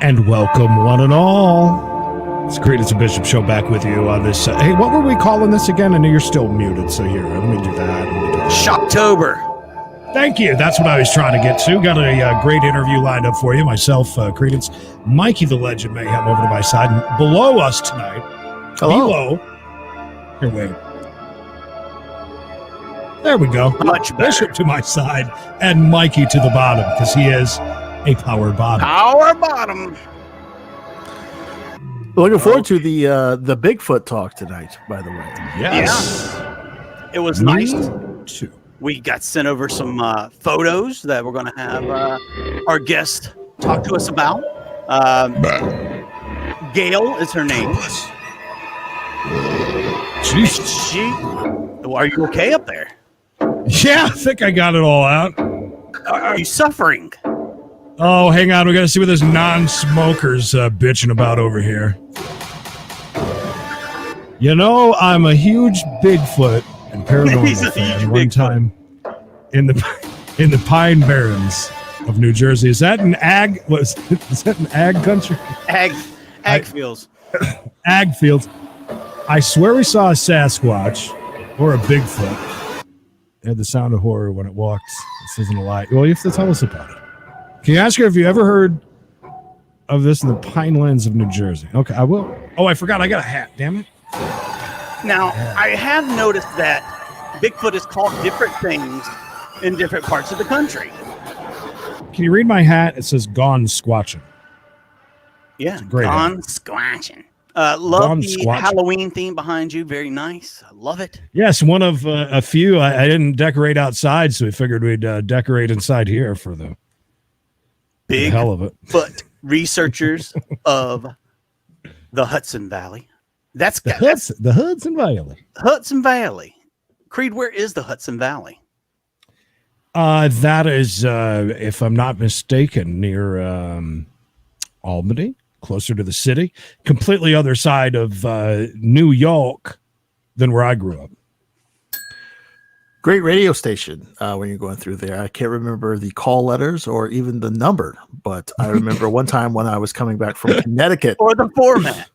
And welcome, one and all. It's Creed, it's a Bishop Show back with you on this. Hey, what were we calling this again? I know you're still muted, so here, let me do that. Shocktober. Thank you. That's what I was trying to get to. Got a great interview lined up for you. Myself, Credence, Mikey the Legend Mayhem over to my side. And below us tonight, hello. Here, wait. There we go. Much better. Bishop to my side and Mikey to the bottom because he is a power bottom. Power bottom. Looking forward to the Bigfoot talk tonight, by the way. Yes. Yeah. It was nice. Too. We got sent over some photos that we're going to have our guest talk to us about. GAYLE is her name. Jeez. Are you okay up there? Yeah, I think I got it all out. Are you suffering? Oh, hang on. We got to see what this non-smoker's bitching about over here. You know, I'm a huge Bigfoot and paranormal fan. One time in the Pine Barrens of New Jersey. Is that an ag? Is that an ag country? Ag fields. Ag fields. I swear we saw a Sasquatch or a Bigfoot. It had the sound of horror when it walked. This isn't a lie. Well, you have to tell us about it. Can you ask her if you ever heard of this in the Pinelands of New Jersey? Okay, I will. Oh, I forgot. I got a hat. Damn it. Now, I have noticed that Bigfoot is called different things in different parts of the country. Can you read my hat? It says "Gone Squatching." Yeah, great Gone Squatching. Love Gone the Squatching. Halloween theme behind you. Very nice. I love it. Yes, one of a few. I didn't decorate outside, so we figured we'd decorate inside here for the Big hell of it. But researchers of the Hudson Valley. That's The Hudson Valley. Hudson Valley. Creed, where is the Hudson Valley? That is, if I'm not mistaken, near Albany, closer to the city, completely other side of New York than where I grew up. Great radio station when you're going through there. I can't remember the call letters or even the number, but I remember one time when I was coming back from Connecticut. Or the format.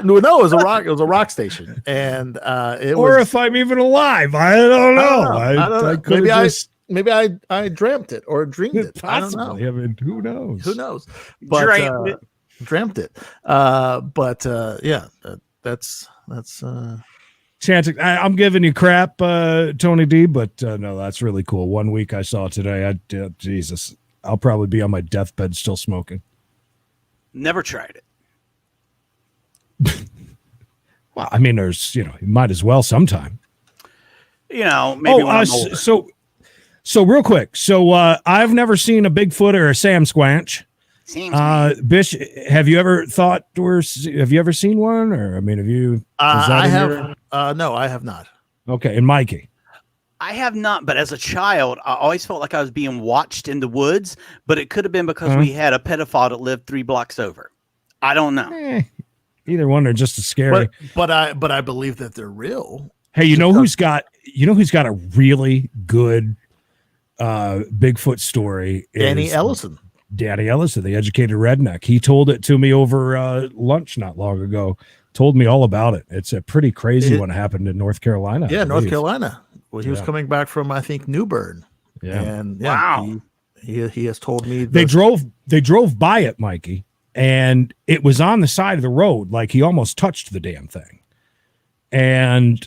No, it was a rock. It was a rock station, and or if I'm even alive, I don't know. I don't know. Maybe I dreamt it or dreamed it. Possibly. I don't know. I mean, who knows? Who knows? But dreamt it. Yeah, that's. Chanting. I'm giving you crap, Tony D, but no, that's really cool. 1 week I saw today. Jesus, I'll probably be on my deathbed still smoking. Never tried it. Well, I mean, there's, you might as well sometime. Maybe when I'm older. So real quick. So I've never seen a Bigfoot or a SASQUATCH. Bish, have you ever have you ever seen one? Or, I mean, have you? I have. No, I have not. Okay. And Mikey? I have not, but as a child, I always felt like I was being watched in the woods, but it could have been because we had a pedophile that lived 3 blocks over. I don't know. Either one are just as scary. But I believe that they're real. Hey, you know who's got a really good Bigfoot story? Danny Ellison. Danny Ellison, the educated redneck. He told it to me over lunch not long ago. Told me all about it. It's a pretty crazy one happened in North Carolina. Yeah, North Carolina. Well, he was coming back from, I think, New Bern. Yeah. And wow. He has told me they drove by it, Mikey, and it was on the side of the road, like he almost touched the damn thing. And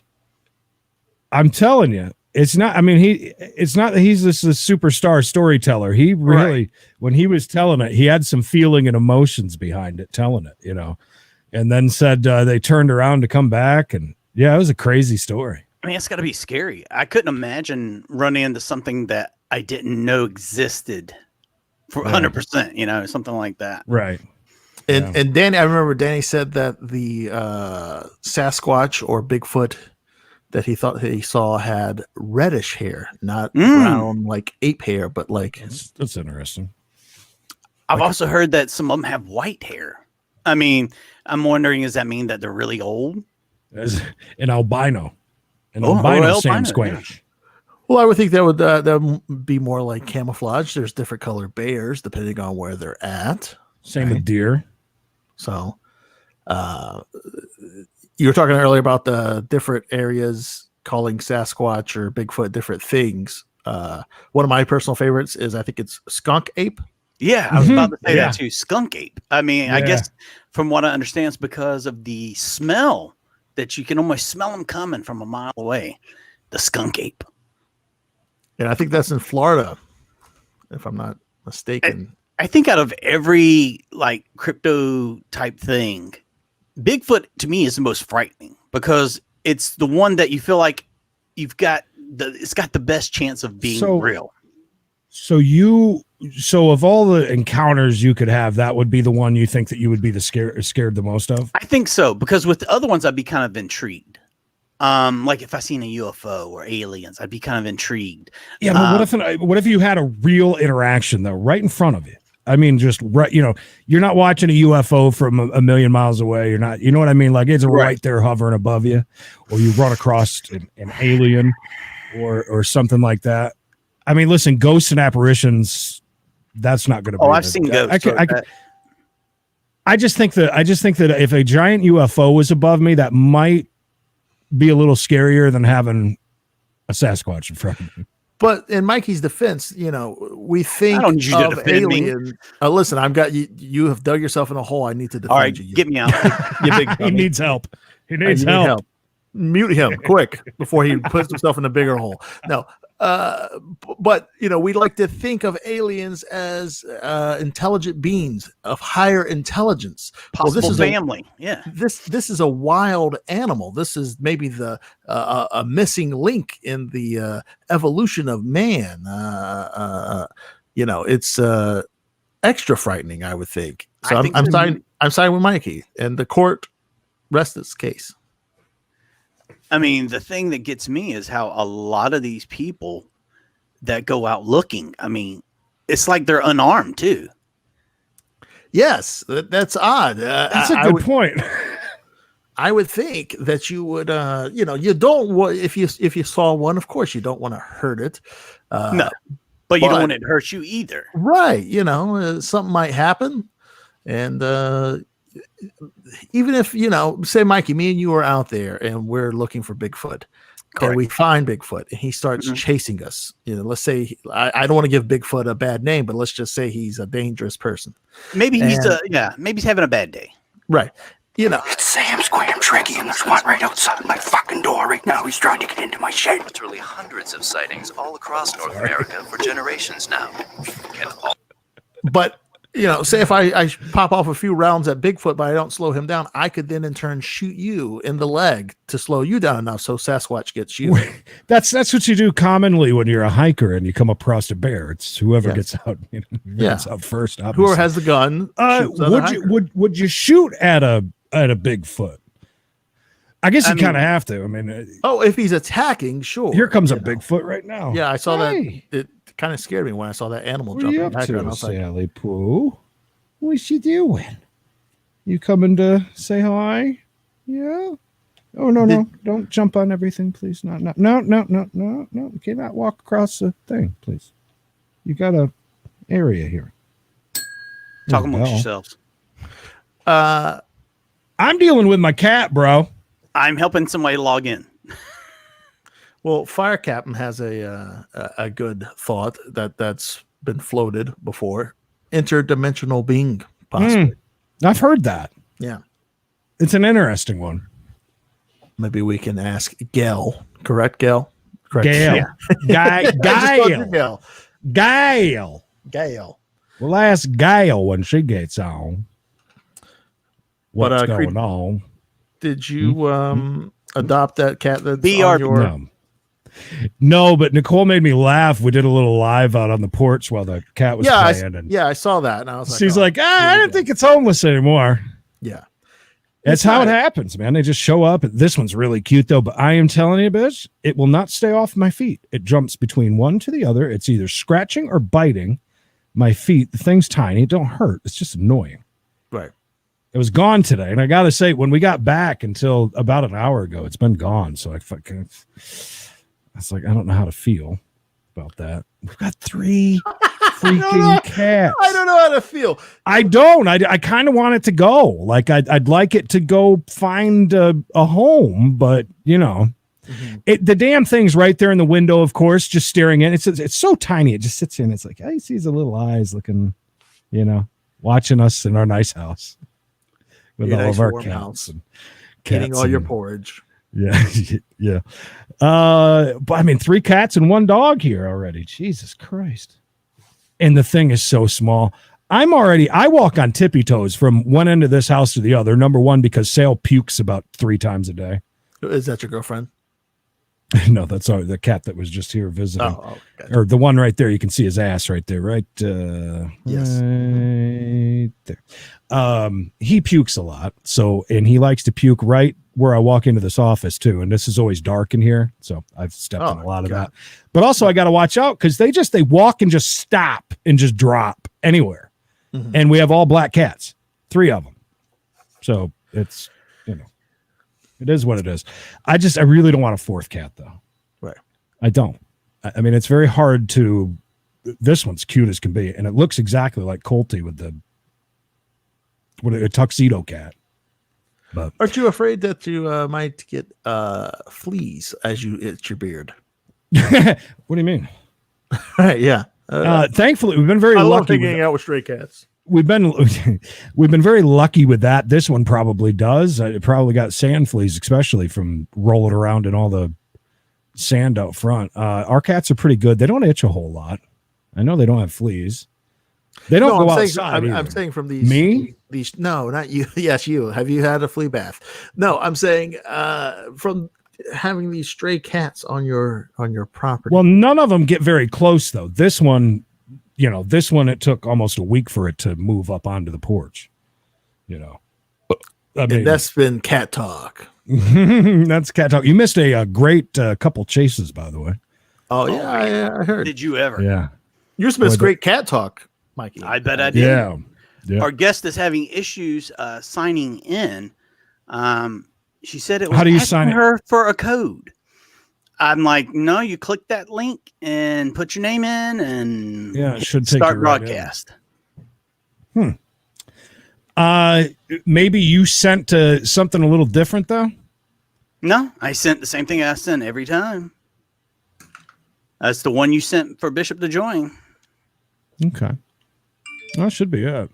I'm telling you, it's not. I mean, it's not that he's this superstar storyteller. He really, when he was telling it, he had some feeling and emotions behind it, telling it, and then said they turned around to come back, and it was a crazy story. I mean, it's got to be scary. I couldn't imagine running into something that I didn't know existed for 100%. Something like that. Right. And Danny, I remember Danny said that the Sasquatch or Bigfoot that he thought he saw had reddish hair, not brown like ape hair, but like that's interesting. I've also heard that some of them have white hair. I mean, I'm wondering, does that mean that they're really old? As an albino SASQUATCH. Yeah. Well, I would think that would be more like camouflage. There's different color bears depending on where they're at. Same with deer. So, you were talking earlier about the different areas calling Sasquatch or Bigfoot different things. One of my personal favorites is, I think it's skunk ape. Yeah, I was about to say Yeah. that too. Skunk ape. I mean, I guess from what I understand, it's because of the smell that you can almost smell them coming from a mile away. The skunk ape. And I think that's in Florida, if I'm not mistaken. I think out of every like crypto type thing, Bigfoot to me is the most frightening because it's the one that you feel like it's got the best chance of being real. So of all the encounters you could have, that would be the one you think that you would be the scared the most of? I think so, because with the other ones, I'd be kind of intrigued. Like if I seen a UFO or aliens, I'd be kind of intrigued. Yeah, but what if you had a real interaction though, right in front of you? I mean, just right, you're not watching a UFO from a million miles away. You're not, you know what I mean? Like it's right there hovering above you, or you run across an alien or something like that. I mean, listen, ghosts and apparitions, that's not going to be. Oh, I've seen ghosts. I just think that if a giant UFO was above me, that might be a little scarier than having a Sasquatch in front of me. But in Mikey's defense, we think I don't need you to of defend me. alien. Listen, I've got you. You have dug yourself in a hole. I need to defend All right, you. get me out. You big He needs help. He needs help. Mute him quick before he puts himself in a bigger hole. No, but we like to think of aliens as intelligent beings of higher intelligence. Possible family. This is a wild animal. This is maybe the a missing link in the evolution of man. It's extra frightening, I would think. So I'm siding with Mikey, and the court rests its case. I mean, the thing that gets me is how a lot of these people that go out looking, I mean, it's like they're unarmed too. Yes, that's odd. That's a good point. I would think that you would, you don't want, if you saw one, of course you don't want to hurt it. No, but you don't want it to hurt you either. Right. Something might happen. And, even if, say, Mikey, me and you are out there and we're looking for Bigfoot. Correct. And we find Bigfoot and he starts chasing us. Let's say, I don't want to give Bigfoot a bad name, but let's just say he's a dangerous person. Maybe maybe he's having a bad day. Right. It's Sam Squam Tricky, and there's one right outside my fucking door right now. He's trying to get into my shed. Literally hundreds of sightings all across North America for generations now. But say if I pop off a few rounds at Bigfoot, but I don't slow him down, I could then in turn shoot you in the leg to slow you down enough so Sasquatch gets you. That's what you do commonly when you're a hiker and you come across a bear. It's whoever gets out. Gets out first. Obviously. Whoever has the gun. Would you shoot at a Bigfoot? I guess you kind of have to. I mean, if he's attacking, sure. Here comes a Bigfoot right now. Yeah, I saw that. It kind of scared me when I saw that animal jump. What are you up to, Sally Pooh? What's you doing? You coming to say hi? Yeah. Oh no! Don't jump on everything, please. No! You cannot walk across the thing, please. You got a area here. Talk amongst yourselves. I'm dealing with my cat, bro. I'm helping somebody log in. Well, Fire Captain has a good thought that's been floated before. Interdimensional being, possibly. I've heard that. Yeah. It's an interesting one. Maybe we can ask GAYLE. Correct, GAYLE? Correct. GAYLE. GAYLE. We'll ask GAYLE when she gets on. What's going on? Did you adopt that cat that's BR? On your... No, but Nicole made me laugh. We did a little live out on the porch while the cat was playing. I saw that. And I was she's like, I don't think it's homeless anymore. Yeah. That's how it happens, man. They just show up. This one's really cute, though. But I am telling you, bitch, it will not stay off my feet. It jumps between one to the other. It's either scratching or biting my feet. The thing's tiny. It don't hurt. It's just annoying. Right. It was gone today. And I got to say, when we got back until about an hour ago, it's been gone. So I was like, I don't know how to feel about that. We've got three freaking cats. I don't know how to feel. I don't. I kind of want it to go. Like I'd like it to go find a home, but you know, the damn thing's right there in the window, of course, just staring in. It's so tiny. It just sits in. It's like, he sees the little eyes looking, you know, watching us in our nice house with all of our cats and eating all your porridge. Yeah, yeah. But I mean, 3 cats and 1 dog here already. Jesus Christ. And the thing is so small. I walk on tippy toes from one end of this house to the other. Number one, because Sale pukes about 3 times a day. Is that your girlfriend? No, that's the cat that was just here visiting. Gotcha. Or the one right there. You can see his ass right there, right? Yes. Right there. He pukes a lot. And he likes to puke right where I walk into this office too. And this is always dark in here. So I've stepped in a lot of that. But also I got to watch out because they walk and just stop and just drop anywhere. Mm-hmm. And we have all black cats, 3 of them. So it's, you know, it is what it is. I really don't want a 4th cat though. Right. I don't. I mean, it's very hard to, this one's cute as can be. And it looks exactly like Colty with a tuxedo cat. But aren't you afraid that you might get fleas as you itch your beard? What do you mean? Right, yeah. Thankfully, we've been very lucky hanging out with stray cats. We've been very lucky with that. This one probably does. It probably got sand fleas, especially from rolling around in all the sand out front. Our cats are pretty good. They don't itch a whole lot. I know they don't have fleas. They don't go outside. I'm saying from these. Me? No, not you. Yes, you. Have you had a flea bath? No, I'm saying from having these stray cats on your property. Well, none of them get very close though. This one, it took almost a week for it to move up onto the porch. I mean, that's been cat talk. That's cat talk. You missed a great couple chases, by the way. Oh yeah, I heard. Did you ever? Yeah, you missed great cat talk, Mikey. I bet I did. Yeah. Our guest is having issues signing in. She said it was How do you asking sign her for a code. I'm like, no, you click that link and put your name in, and it should take start you right broadcast. Maybe you sent something a little different though. No, I sent the same thing I sent every time. That's the one you sent for Bishop to join. Okay, that should be it.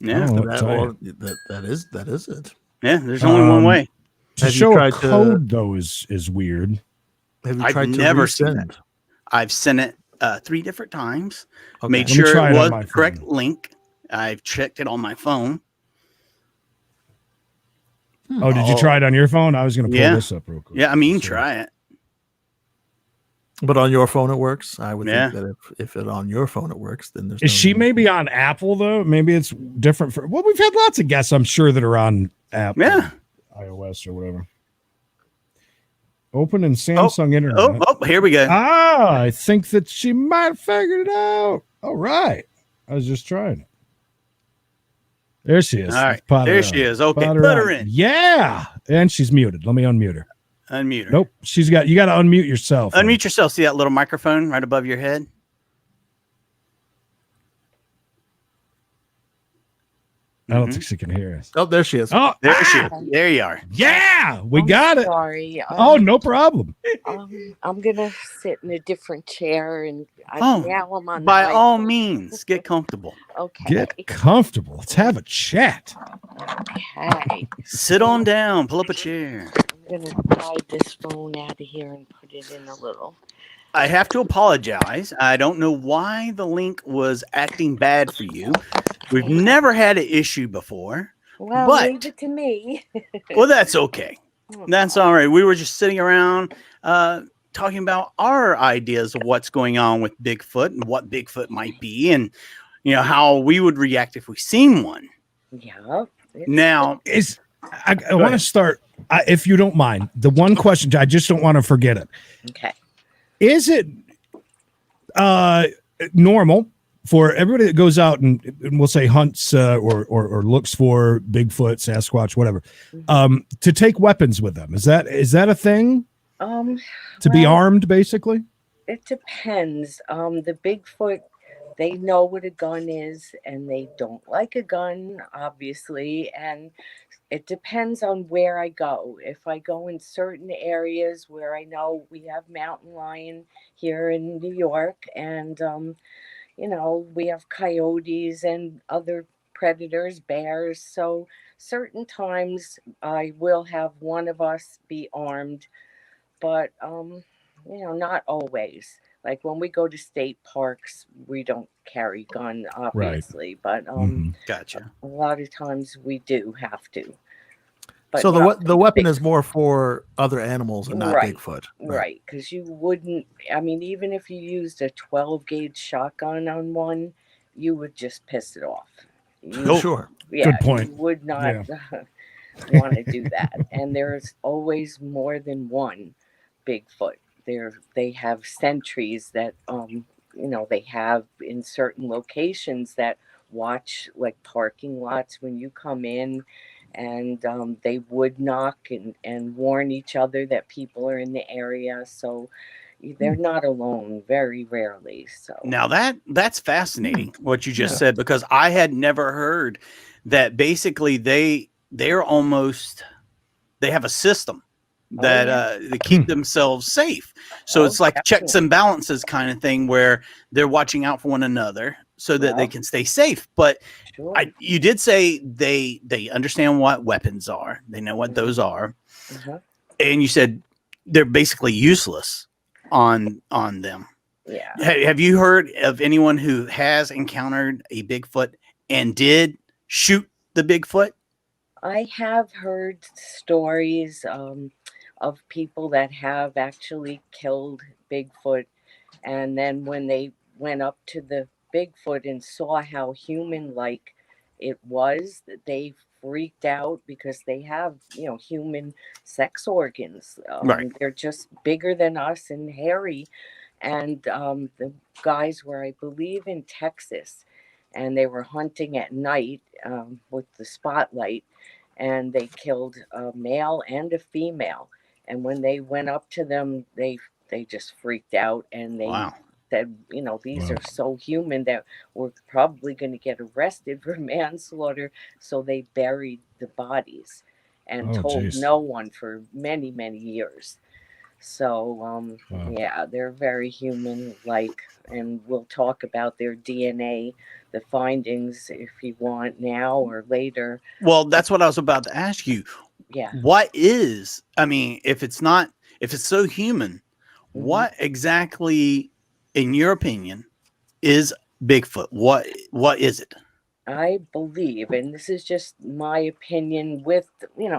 Yeah, that is it. Yeah, there's only one way. To show a code though is weird. Have you I've tried never to seen that. I've sent it 3 different times. Okay. Made Let me sure try it it on was my the correct phone. link. I've checked it on my phone. Oh, did you try it on your phone? I was going to pull this up real quick. Yeah, I mean, try it. But on your phone it works. I would Yeah. think that if it on your phone it works, then there's. Is she maybe on Apple though? Maybe it's different for. Well, we've had lots of guests, I'm sure, that are on Apple, Yeah. iOS or whatever. Open in Samsung Internet. Oh, here we go. I think that she might have figured it out. All right, I was just trying it. There she is. All right, Pot her there on. she is. Okay, Pot put her on. in. Yeah, and she's muted. Let me unmute her. Unmute her. Nope, you got to unmute yourself. Unmute yourself. See that little microphone right above your head? I don't think she can hear us. Oh, there she is. Oh, There she is. There you are. Yeah, we got it. Sorry. Oh, no problem. I'm gonna sit in a different chair, and Oh, now I'm on. By the all iPhone. means, get comfortable. Okay. Get comfortable. Let's have a chat. Okay. Sit on down. Pull up a chair. I'm gonna slide this phone out of here and put it in a little. I have to apologize. I don't know why the link was acting bad for you. We've never had an issue before. Well, But- leave it to me. Well, that's okay. That's all right. We were just sitting around talking about our ideas of what's going on with Bigfoot and what Bigfoot might be, and how we would react if we seen one. Yeah. Now, I want to start, if you don't mind, the one question, I just don't want to forget it. Okay. Is it normal for everybody that goes out and we'll say hunts or looks for Bigfoot, Sasquatch, whatever, to take weapons with them? Is that a thing? To be well, armed, basically? It depends. The Bigfoot they know what a gun is, and they don't like a gun, obviously. And it depends on where I go. If I go in certain areas where I know we have mountain lion here in New York, and we have coyotes and other predators, bears. So certain times I will have one of us be armed, but not always. Like when we go to state parks, we don't carry gun, Right. obviously, but Mhm. Gotcha. a lot of times we do have to. But So not the weapon big, is more for other animals and not right, Bigfoot. right, because you wouldn't. I mean, even if you used a 12 gauge shotgun on one, you would just piss it off. Oh, You, sure. yeah, Good point. you would not Yeah. want to do that. And there's always more than one Bigfoot. They have sentries that they have in certain locations that watch like parking lots when you come in, and they would knock and warn each other that people are in the area. So they're not alone very rarely. So Now that's fascinating what you just Yeah. said, because I had never heard that basically they're almost, they have a system oh that yeah, they keep themselves safe. So oh it's like checks definitely, and balances kind of thing where they're watching out for one another so that they yep, can stay safe. But sure. you did say they understand what weapons are. They know what those are. Uh-huh. And you said they're basically useless on them. Yeah. Have you heard of anyone who has encountered a Bigfoot and did shoot the Bigfoot? I have heard stories of people that have actually killed Bigfoot, and then when they went up to the Bigfoot and saw how human like it was, that they freaked out because they have, human sex organs. Right. They're just bigger than us and hairy. And the guys were, I believe, in Texas, and they were hunting at night with the spotlight, and they killed a male and a female. And when they went up to them, they just freaked out, and they Wow. said, these Wow. are so human that we're probably going to get arrested for manslaughter. So they buried the bodies and Oh, told geez. no one for many, many years. So, Wow. yeah, they're very human like, and we'll talk about their DNA, the findings, if you want now or later. Well, that's what I was about to ask you. Yeah. What is, I mean, if it's so human, hmm what exactly, in your opinion, is Bigfoot? What is it? I believe, and this is just my opinion with,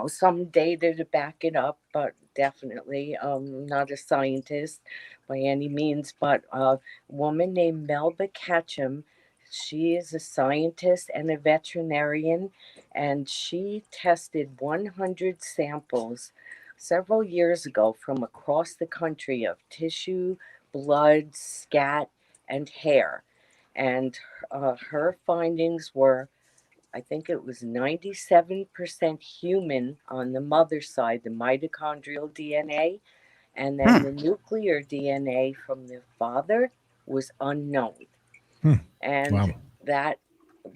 some data to back it up, but definitely not a scientist by any means, but a woman named Melba Ketchum. She is a scientist and a veterinarian, and she tested 100 samples several years ago from across the country of tissue, blood, scat, and hair. And her findings were, I think it was 97% human on the mother's side, the mitochondrial DNA, and then Hmm. the nuclear DNA from the father was unknown. Hmm. And Wow. that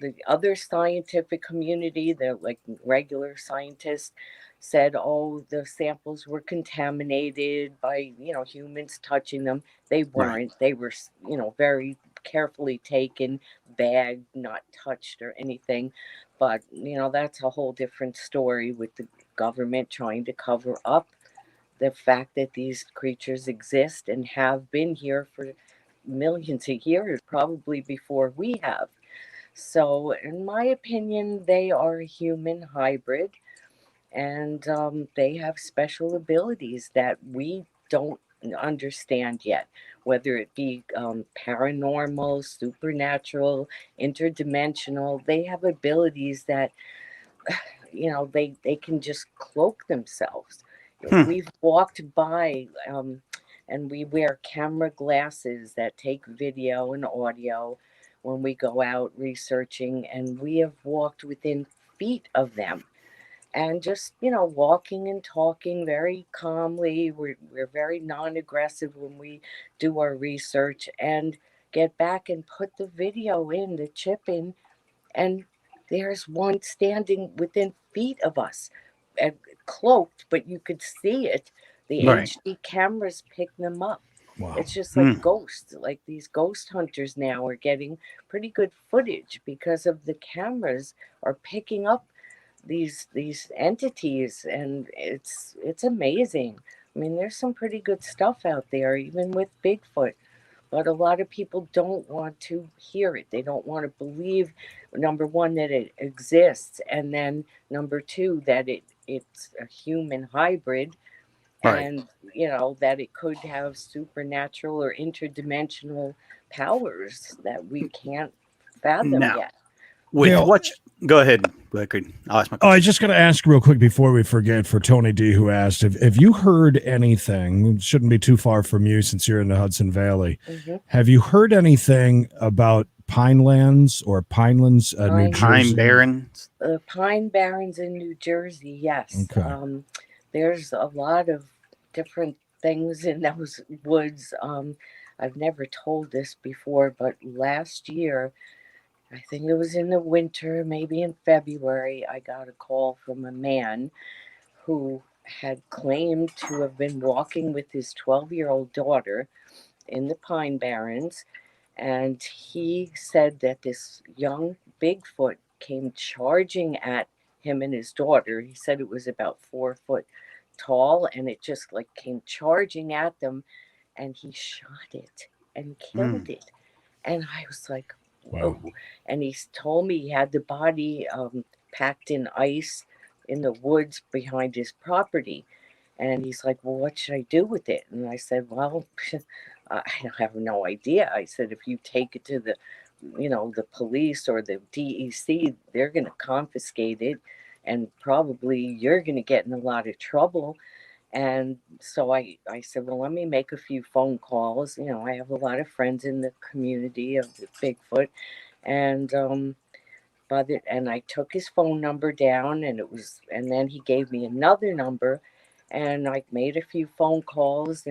the other scientific community, the like regular scientists, said, oh, the samples were contaminated by, humans touching them. They Right. weren't. They were, very carefully taken, bagged, not touched or anything. But, that's a whole different story with the government trying to cover up the fact that these creatures exist and have been here for millions of years, probably before we have. So, in my opinion, they are a human hybrid, and they have special abilities that we don't understand yet, whether it be paranormal, supernatural, interdimensional. They have abilities that they can just cloak themselves. Hmm. We've walked by, and we wear camera glasses that take video and audio when we go out researching, and we have walked within feet of them, and just walking and talking very calmly. We're very non-aggressive when we do our research, and get back and put the video in, the chip in, and there's one standing within feet of us, and cloaked, but you could see it. The Right. HD cameras pick them up. Wow. It's just like ghosts. Like these ghost hunters now are getting pretty good footage because of the cameras are picking up these entities, and it's amazing. I mean, there's some pretty good stuff out there, even with Bigfoot. But a lot of people don't want to hear it. They don't want to believe, number one, that it exists, and then number two, that it's a human hybrid, Right. and that it could have supernatural or interdimensional powers that we can't fathom Now, yet. with Gayle, what? Go ahead, Record. I'll ask my Oh, I question. was just going to ask real quick before we forget for Tony D, who asked if you heard anything. It shouldn't be too far from you since you're in the Hudson Valley. Mm-hmm. Have you heard anything about Pinelands or Pinelands, New Pine Jersey? Barrens. Pine Barrens in New Jersey, yes. Okay. There's a lot of different things in those woods. I've never told this before, but last year, I think it was in the winter, maybe in February, I got a call from a man who had claimed to have been walking with his 12-year-old daughter in the Pine Barrens. And he said that this young Bigfoot came charging at him and his daughter. He said it was about 4 foot tall, and it just like came charging at them, and he shot it and killed it. And I was like, whoa. Wow. And he told me he had the body packed in ice in the woods behind his property. And he's like, well, what should I do with it? And I said, well, I have no idea. I said, if you take it to the police or the DEC, they're going to confiscate it, and probably you're going to get in a lot of trouble. And so I said, well, let me make a few phone calls. I have a lot of friends in the community of the Bigfoot. And and I took his phone number down, and then he gave me another number, and I made a few phone calls,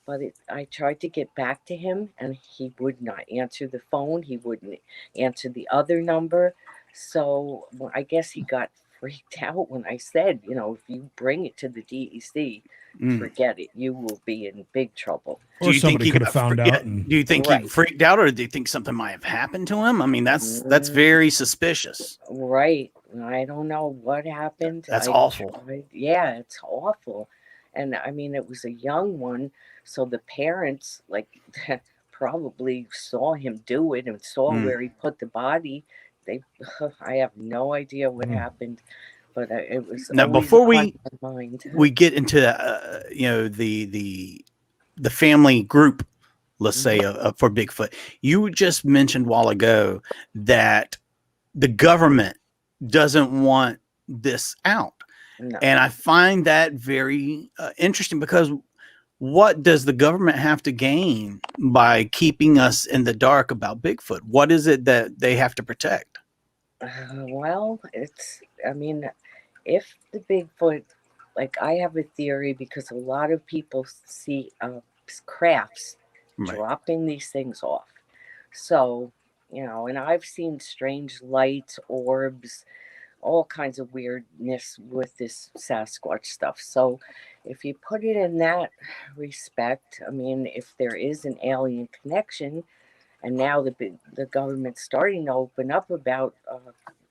I tried to get back to him, and he would not answer the phone. He wouldn't answer the other number. So I guess he got freaked out when I said, if you bring it to the DEC, forget it. You will be in big trouble. Or somebody could have found out. And... Do you think he freaked out, or do you think something might have happened to him? I mean, that's very suspicious. Right. I don't know what happened. That's awful. Yeah, it's awful. And I mean, it was a young one. So the parents probably saw him do it and saw where he put the body. I have no idea what happened, but it was now before we get into the family group, let's say for Bigfoot. You just mentioned a while ago that the government doesn't want this out, and I find that very interesting, because what does the government have to gain by keeping us in the dark about Bigfoot? What is it that they have to protect? Well, if the Bigfoot, like, I have a theory, because a lot of people see crafts dropping these things off. So, and I've seen strange lights, orbs, all kinds of weirdness with this Sasquatch stuff. So if you put it in that respect, if there is an alien connection, and now the government's starting to open up about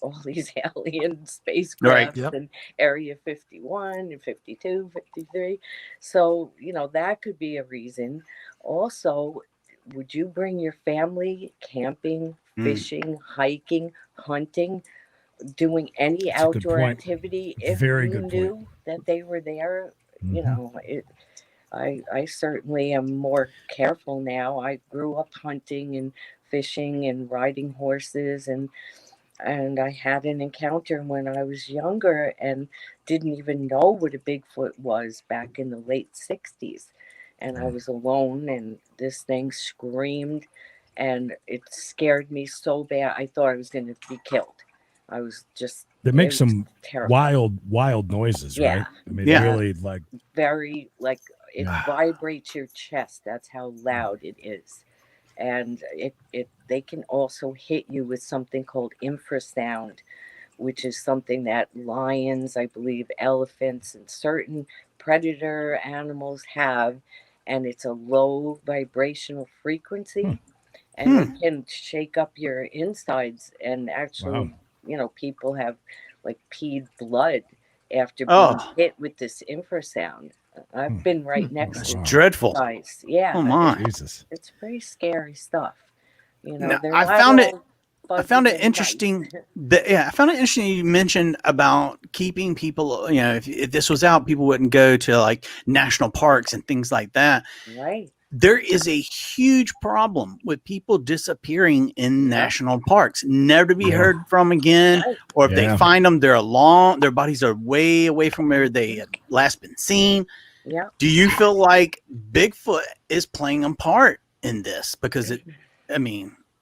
all these alien spacecrafts and Area 51 and 52, 53. So, that could be a reason. Also, would you bring your family camping, fishing, hiking, hunting, doing any outdoor activity if you knew that they were there? I certainly am more careful now. I grew up hunting and fishing and riding horses, and I had an encounter when I was younger and didn't even know what a Bigfoot was back in the late 60s. And I was alone, and this thing screamed, and it scared me so bad. I thought I was going to be killed. I was just... They make some terrible. wild noises, right? Really, like... Very, like, it vibrates your chest. That's how loud it is. and they can also hit you with something called infrasound, which is something that lions, I believe, elephants, and certain predator animals have, and it's a low vibrational frequency, and it can shake up your insides. And actually, Wow. people have like peed blood after being Oh, hit with this infrasound. I've been right next that's to Wow. dreadful. guys. Yeah, Oh my. Jesus. it's pretty scary stuff. Now, They're not all I fuzzy found it and nice. interesting that I found it interesting you mentioned about keeping people, if this was out, people wouldn't go to like national parks and things like that. Right. There is a huge problem with people disappearing in Yep. national parks, never to be Yeah. heard from again. Right. Or if they Yeah. find them, their bodies are way away from where they had last been seen. Yep. Do you feel like Bigfoot is playing a part in this? Because let's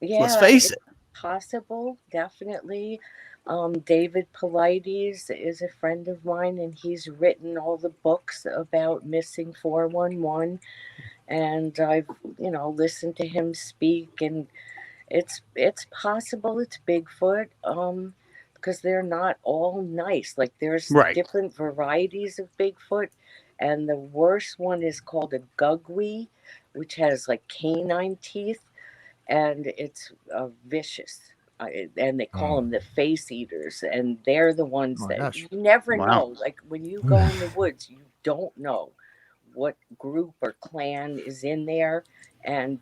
Yeah, face it's it. possible, definitely. David Paulides is a friend of mine, and he's written all the books about missing 411. And I've, listened to him speak, and it's possible it's Bigfoot. Because they're not all nice. Like there's Right. different varieties of Bigfoot, and the worst one is called a gugwe, which has like canine teeth, and it's vicious. And they call Wow. them the face eaters, and they're the Oh ones my that gosh. you never Wow. know. Like when you go in the woods, you don't know what group or clan is in there, and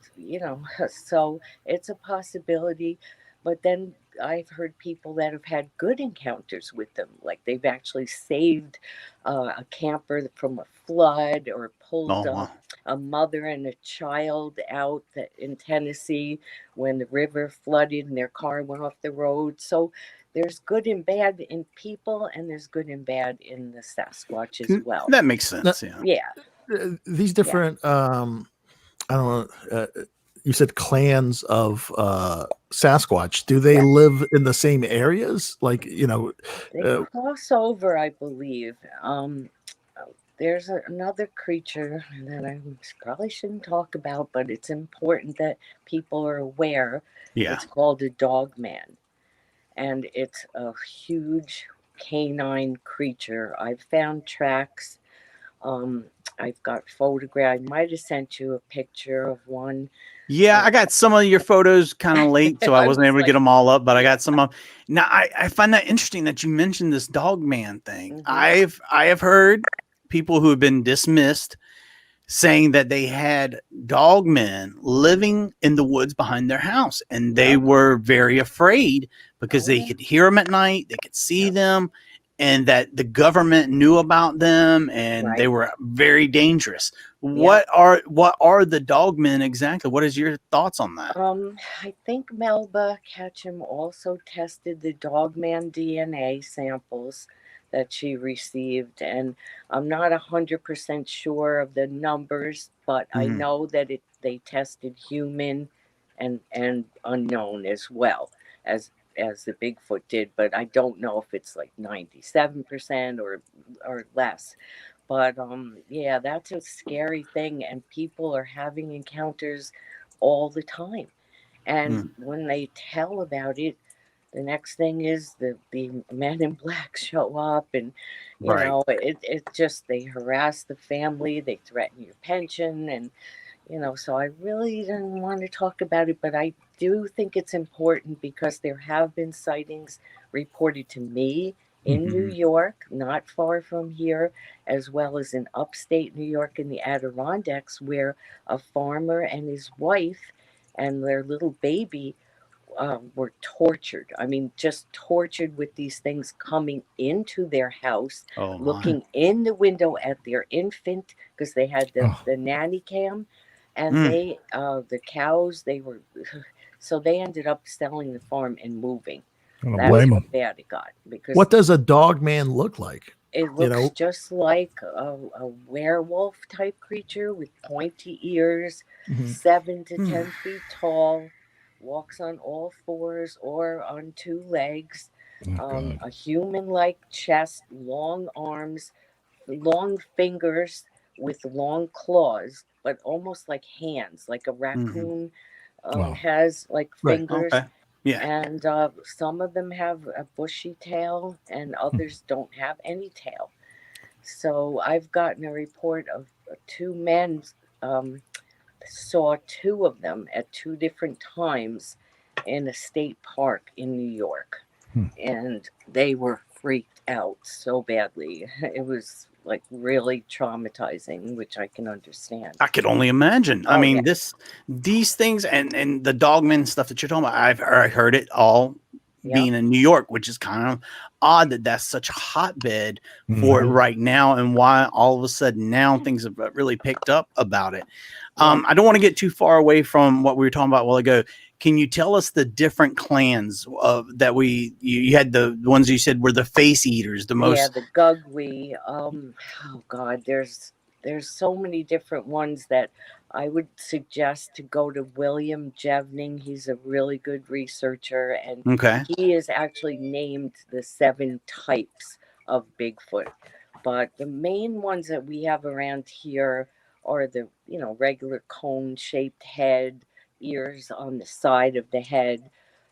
so it's a possibility. But then I've heard people that have had good encounters with them, like they've actually saved a camper from a flood, or pulled Oh wow. a mother and a child out in Tennessee when the river flooded and their car went off the road. So there's good and bad in people, and there's good and bad in the Sasquatch as well. That makes Now, sense. Yeah. Yeah, these yeah. different, I don't know, you said clans of Sasquatch. Do they Yeah. live in the same areas? Like, They cross over, I believe. There's another creature that I probably shouldn't talk about, but it's important that people are aware. Yeah. It's called a Dogman, and it's a huge canine creature. I've found tracks. Um, I've got photographs. I might have sent you a picture of one. Yeah, I got some of your photos kind of late, so I I wasn't was able to get like, them all up, but I yeah. got some of. Now, I find that interesting that you mentioned this dog man thing. Mhm. I have heard people who have been dismissed saying that they had dog men living in the woods behind their house, and they Yep. were very afraid because Oh, they yeah. could hear them at night, they could see Yep. them, and that the government knew about them, and they Right. were very dangerous. Yep. What are the dog men exactly? What is your thoughts on that? I think Melba Ketchum also tested the Dogman DNA samples that she received, and I'm not 100% sure of the numbers, but I Mhm. know that they tested human and unknown as well as the Bigfoot did, but I don't know if it's like 97% or less. But yeah, that's a scary thing, and people are having encounters all the time. Mm. And when they tell about it, the next thing is the men in black show up, and Right. it just, they harass the family, they threaten your pension, and so I really didn't want to talk about it, but I do think it's important because there have been sightings reported to me in New Mhm. York, not far from here, as well as in upstate New York in the Adirondacks, where a farmer and his wife and their little baby were tortured. I mean, just tortured with these things coming into their house, Oh my. looking in the window at their infant, because they had Oh, the nanny cam, and Mm. the cows, they were, so they ended up selling the farm and moving. I don't That's blame how them. bad it got, because what does a dog man look like? it You looks know, just like a werewolf type creature with pointy ears, Mhm. 7 to 10 feet tall, walks on all fours or on two legs, Oh, God. a human like chest, long arms, long fingers with long claws, but almost like hands, like a Mhm. raccoon, Wow. has like Right. fingers. Okay. Yeah. And some of them have a bushy tail, and others don't have any tail. So I've gotten a report of two men um, saw two of them at two different times in a state park in New York. And they were freaked out so badly. It was like really traumatizing, which I can understand. I could only imagine. I Oh, mean, yeah. these things and the Dogman stuff that you're talking about, I heard it all Yep. being in New York, which is kind of odd that that's such a hotbed for it Mhm. right now, and why all of a sudden now things have really picked up about it. Yeah. I don't want to get too far away from what we were talking about a while ago. Can you tell us the different clans that you had? The ones you said were the face eaters, the Yeah, most. the Gugwe. Oh God, there's so many different ones that I would suggest to go to William Jevning. He's a really good researcher, and Okay. he is actually named the 7 types of Bigfoot. But the main ones that we have around here are the regular cone-shaped head, ears on the side of the head.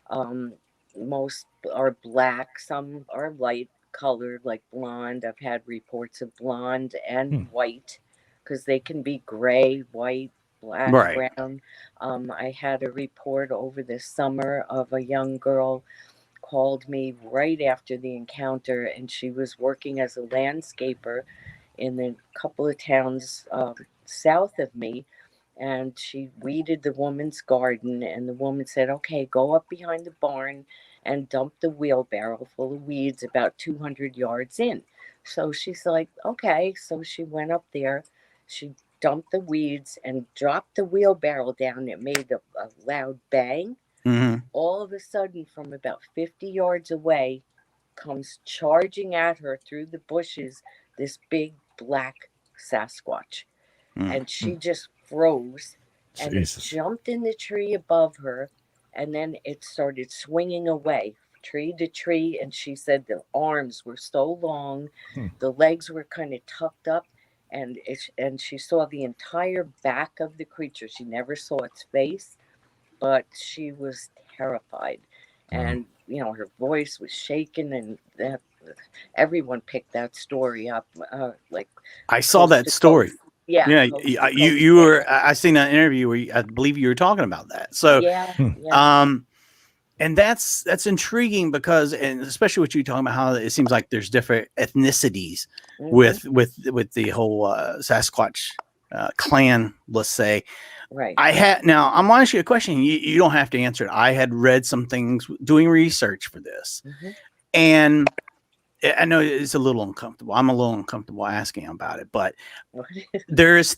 Um, Most are black, some are light colored, like blonde. I've had reports of blonde and white because they can be gray, white, black, Right. brown. I had a report over the summer of a young girl called me right after the encounter, and she was working as a landscaper in a couple of towns south of me, and she weeded the woman's garden, and the woman said, okay, go up behind the barn and dump the wheelbarrow full of weeds about 200 yards in. So she's like, okay. So she went up there, she dumped the weeds and dropped the wheelbarrow down. It made a loud bang. Mm-hmm. All of a sudden, from about 50 yards away, comes charging at her through the bushes this big black Sasquatch. And she just froze, and it Jesus. jumped in the tree above her, and then it started swinging away tree to tree. And she said the arms were so long, the legs were kind of tucked up, and she saw the entire back of the creature. She never saw its face, but she was terrified. And her voice was shaken, and that everyone picked that story up, like I saw coast that to story. coast. Yeah, Yeah, coast to you coast. you Yeah, were. I seen an interview where I believe you were talking about that. So, yeah, yeah. um, and that's intriguing because, and especially what you talking about, how it seems like there's different ethnicities Hmm. with the whole Sasquatch clan. Let's say Right. now. I'm gonna ask you a question. You don't have to answer it. I had read some things doing research for this, Hmm. and I know it's a little uncomfortable. I'm a little uncomfortable asking about it, but there's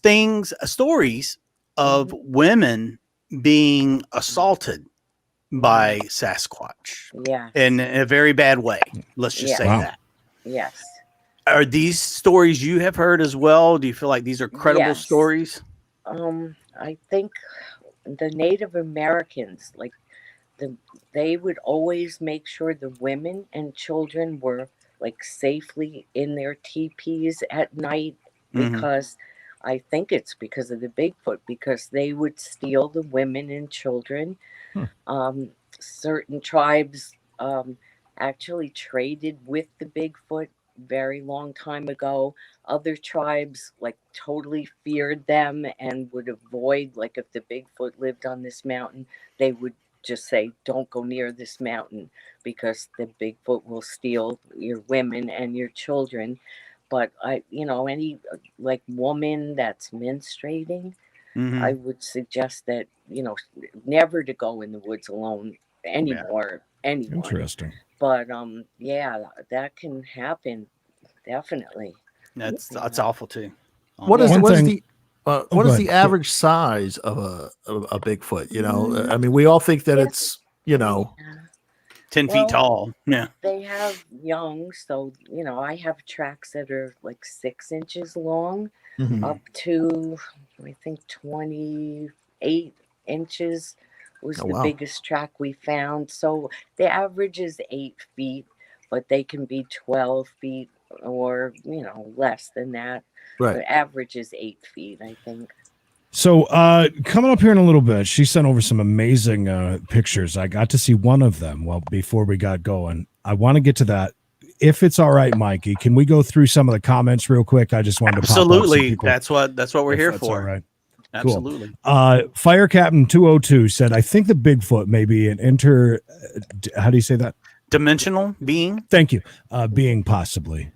stories of women being assaulted by Sasquatch in Yes. a very bad way. Let's just say Yes. Wow. that. Yes. Are these stories you have heard as well? Do you feel like these are credible Yes. stories? I think the Native Americans, like the they would always make sure the women and children were like safely in their teepees at night, Mm-hmm. because I think it's because of the Bigfoot, because they would steal the women and children. Certain tribes actually traded with the Bigfoot very long time ago. Other tribes like totally feared them and would avoid, like if the Bigfoot lived on this mountain, they would just say, don't go near this mountain because the Bigfoot will steal your women and your children. But any like woman that's menstruating, Mm-hmm. I would suggest that, never to go in the woods alone Yeah. anymore, anyone. Interesting. But yeah, that can happen, definitely. That's Yeah. awful too. What is Yeah. One what is thing. the Oh, what go is ahead. the average size of a Bigfoot? I mean, we all think that Yeah. it's Yeah. 10 feet Well, tall. Yeah. they have young, so I have tracks that are like 6 inches long, Mhm. up to I think 28 inches was Oh the wow, biggest track we found. So the average is 8 feet, but they can be 12 feet or less than that. right. But average is 8 feet, I think. So coming up here in a little bit, she sent over some amazing pictures. I got to see one of them. Well, before we got going, I want to get to that. If it's all right, Mikey, can we go through some of the comments real quick? I just wanted to pop up some Absolutely. people. That's what we're here That's for. all right. Absolutely. Cool. Fire Captain 202 said, I think the Bigfoot may be an how do you say that? Dimensional being. Thank you. Being possibly.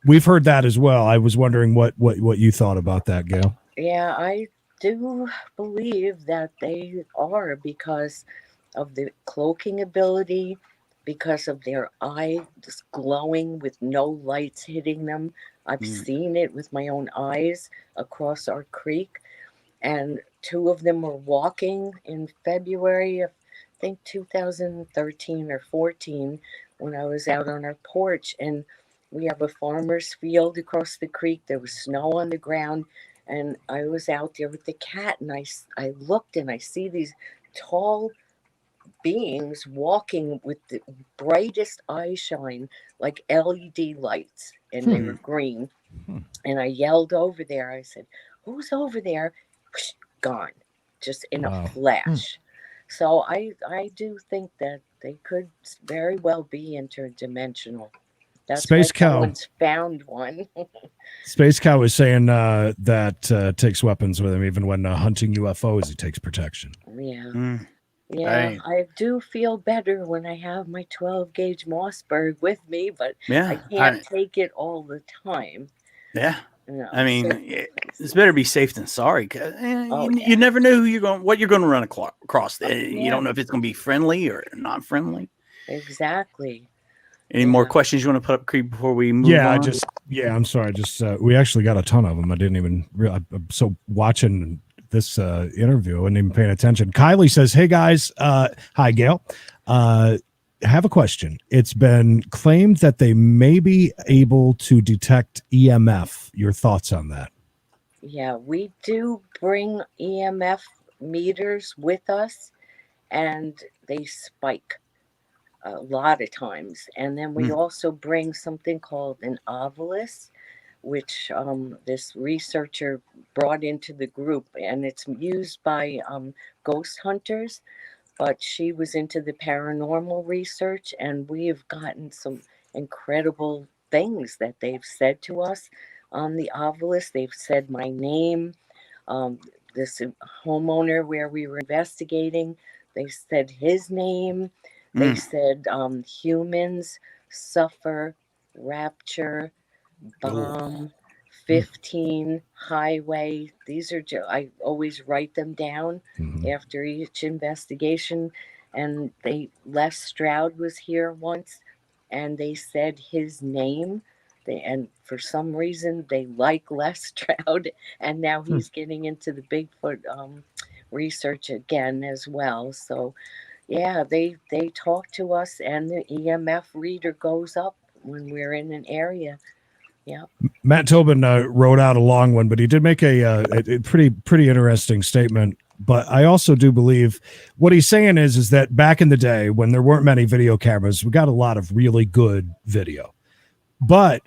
We've heard that as well. I was wondering what you thought about that, Gail. Yeah, I do believe that they are because of the cloaking ability, because of their eye just glowing with no lights hitting them. I've seen it with my own eyes across our creek. And two of them were walking in February of, I think, 2013 or 14, when I was out on our porch. And we have a farmer's field across the creek. There was snow on the ground. And I was out there with the cat. And I looked and I see these tall beings walking with the brightest eye shine, like LED lights. And they were green. And I yelled over there. I said, "Who's over there?" Gone, just in a flash. So I do think that they could very well be interdimensional. That's Space why Cow. someone's found one. Space Cow was saying that takes weapons with him, even when hunting UFOs, he takes protection. Yeah. Yeah, I do feel better when I have my 12 gauge Mossberg with me, but I can't take it all the time. Yeah. No. I mean, it's better be safe than sorry. Cause you never know what you're going to run across. You don't know if it's going to be friendly or not friendly. Exactly. Any more questions you want to put up, Creep, before we move on? I'm sorry. We actually got a ton of them. I didn't even realize. I'm so watching this interview and even paying attention. Kylie says, "Hey guys, hi Gail. Have a question. It's been claimed that they may be able to detect EMF. Your thoughts on that?" Yeah, we do bring EMF meters with us, and they spike a lot of times. And then we also bring something called an ovilus, which this researcher brought into the group, and it's used by ghost hunters. But she was into the paranormal research, and we have gotten some incredible things that they've said to us on the ovilus. They've said my name. This homeowner where we were investigating, they said his name. They said humans suffer rapture, bomb, 15, highway. These are I always write them down after each investigation. And Les Stroud was here once, and they said his name. And for some reason they like Les Stroud, and now he's getting into the Bigfoot research again as well. So yeah, they talk to us, and the EMF reader goes up when we're in an area. Yeah. Matt Tobin wrote out a long one, but he did make a pretty interesting statement. But I also do believe what he's saying is that back in the day when there weren't many video cameras, we got a lot of really good video. But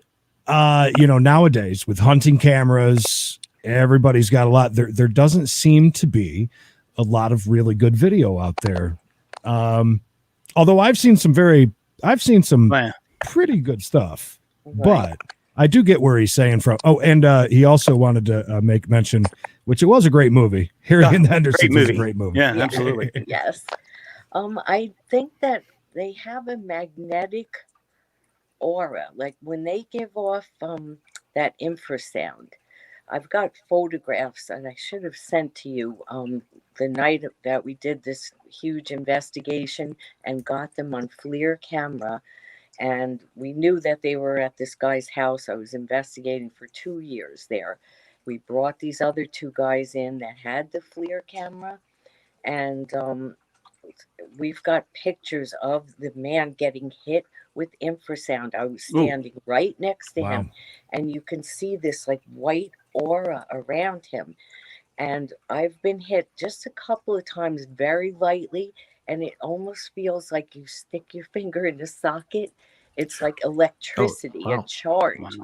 nowadays with hunting cameras, everybody's got a lot. There doesn't seem to be a lot of really good video out there. Although I've seen some pretty good stuff, but I do get where he's saying from. Oh, and he also wanted to make mention, which it was a great movie. Harry and the Hendersons is a great movie. Yeah, absolutely. Yes. I think that they have a magnetic aura, like when they give off that infrasound. I've got photographs, and I should have sent to you the night that we did this huge investigation and got them on FLIR camera. And we knew that they were at this guy's house. I was investigating for 2 years there. We brought these other two guys in that had the FLIR camera, and we've got pictures of the man getting hit with infrasound. I was standing right next to him, and you can see this like white aura around him. And I've been hit just a couple of times very lightly, and it almost feels like you stick your finger in the socket. It's like electricity, a charge.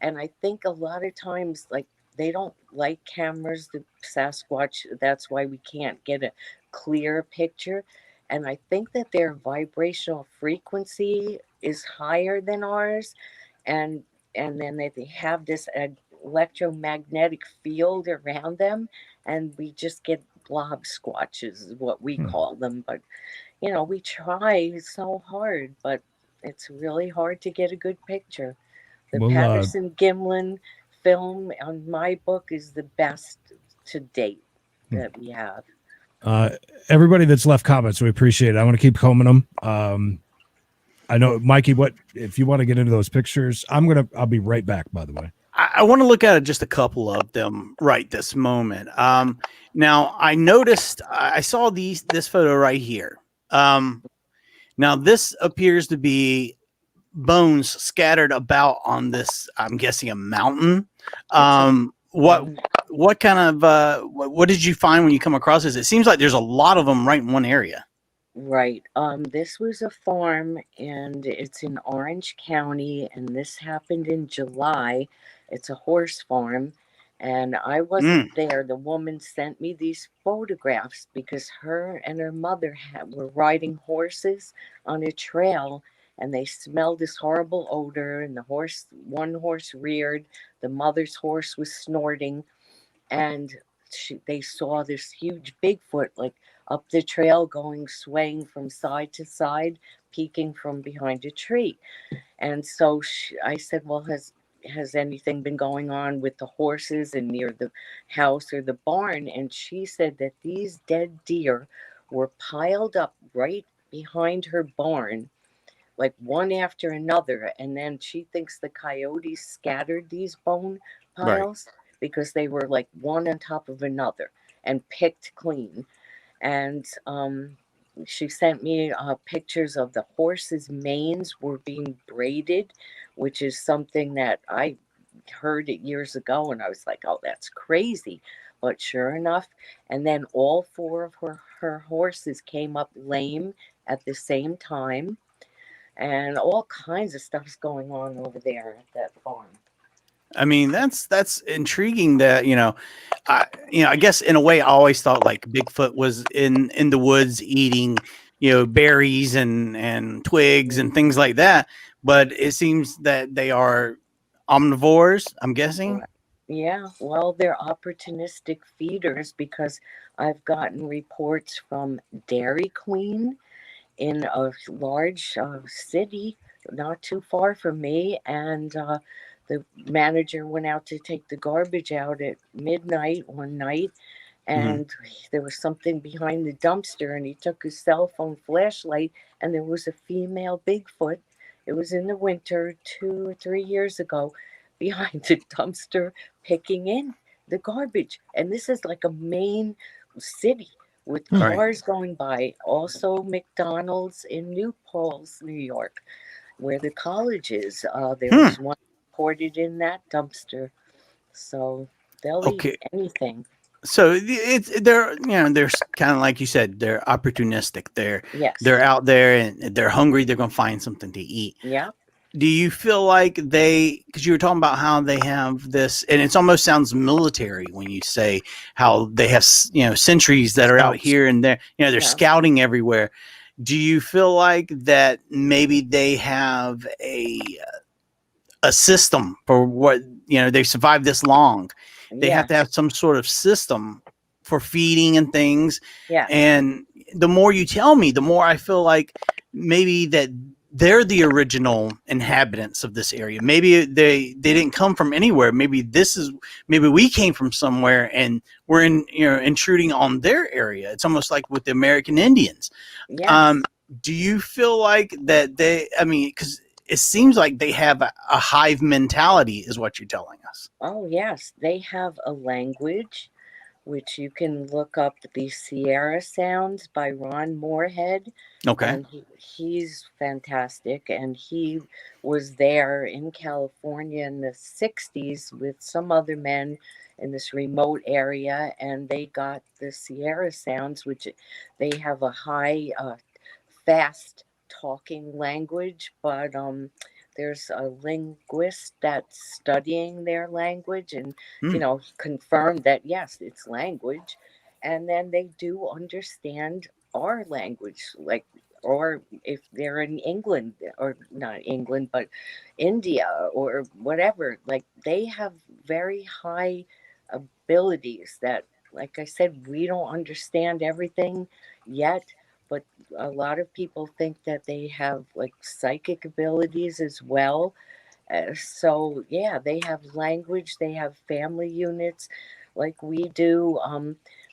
And I think a lot of times, like they don't like cameras, the Sasquatch. That's why we can't get a clear picture. And I think that their vibrational frequency is higher than ours, and then they have this electromagnetic field around them, and we just get blob squatches is what we call them. But we try so hard, but it's really hard to get a good picture. The Well, Patterson Gimlin film on my book is the best to date that we have. Everybody that's left comments, we appreciate it. I want to keep combing them. I know, Mikey, what if you want to get into those pictures? I'll be right back, by the way. I want to look at just a couple of them right this moment. Now I noticed, I saw this photo right here. Now this appears to be bones scattered about on this, I'm guessing a mountain. What kind of, what did you find when you come across this? It seems like there's a lot of them right in one area. Right. This was a farm, and it's in Orange County, and this happened in July. It's a horse farm, and I wasn't there. The woman sent me these photographs because her and her mother were riding horses on a trail, and they smelled this horrible odor, and one horse reared, the mother's horse was snorting, and they saw this huge Bigfoot like up the trail going, swaying from side to side, peeking from behind a tree. And so I said, well, has anything been going on with the horses and near the house or the barn? And she said that these dead deer were piled up right behind her barn, like one after another. And then she thinks the coyotes scattered these bone piles because they were like one on top of another and picked clean. And she sent me pictures of the horses' manes were being braided, which is something that I heard it years ago, and I was like, oh, that's crazy. But sure enough, and then all four of her horses came up lame at the same time, and all kinds of stuff's going on over there at that farm. I mean, that's intriguing that, I guess in a way I always thought like Bigfoot was in the woods eating, berries and twigs and things like that. But it seems that they are omnivores, I'm guessing. Yeah, well, they're opportunistic feeders because I've gotten reports from Dairy Queen in a large city not too far from me, and the manager went out to take the garbage out at midnight one night, and there was something behind the dumpster, and he took his cell phone flashlight, and there was a female Bigfoot. It was in the winter 2 or 3 years ago, behind the dumpster picking in the garbage. And this is like a main city with cars going by. Also McDonald's in New Paltz, New York, where the college is. There was one reported in that dumpster. So they'll eat anything. So they're kind of like you said, they're opportunistic. They're out there and they're hungry. They're going to find something to eat. Yeah. Do you feel like because you were talking about how they have this, and it almost sounds military when you say how they have, sentries that are out here and there, they're scouting everywhere. Do you feel like that maybe they have a system for what, they survived this long? They have to have some sort of system for feeding and things. Yeah. And the more you tell me, the more I feel like maybe that they're the original inhabitants of this area. Maybe they didn't come from anywhere. Maybe we came from somewhere and we're intruding on their area. It's almost like with the American Indians. Yes. Do you feel like that because it seems like they have a hive mentality is what you're telling us. Oh, yes. They have a language, which you can look up, the Sierra Sounds by Ron Moorhead. Okay. And he's fantastic. And he was there in California in the 60s with some other men in this remote area. And they got the Sierra Sounds, which they have a high, fast talking language, but there's a linguist that's studying their language and, Hmm. confirmed that yes, it's language. And then they do understand our language, like, or if they're in England, or not England, but India or whatever, like they have very high abilities that, like I said, we don't understand everything yet, but a lot of people think that they have like psychic abilities as well. So yeah, they have language, they have family units like we do.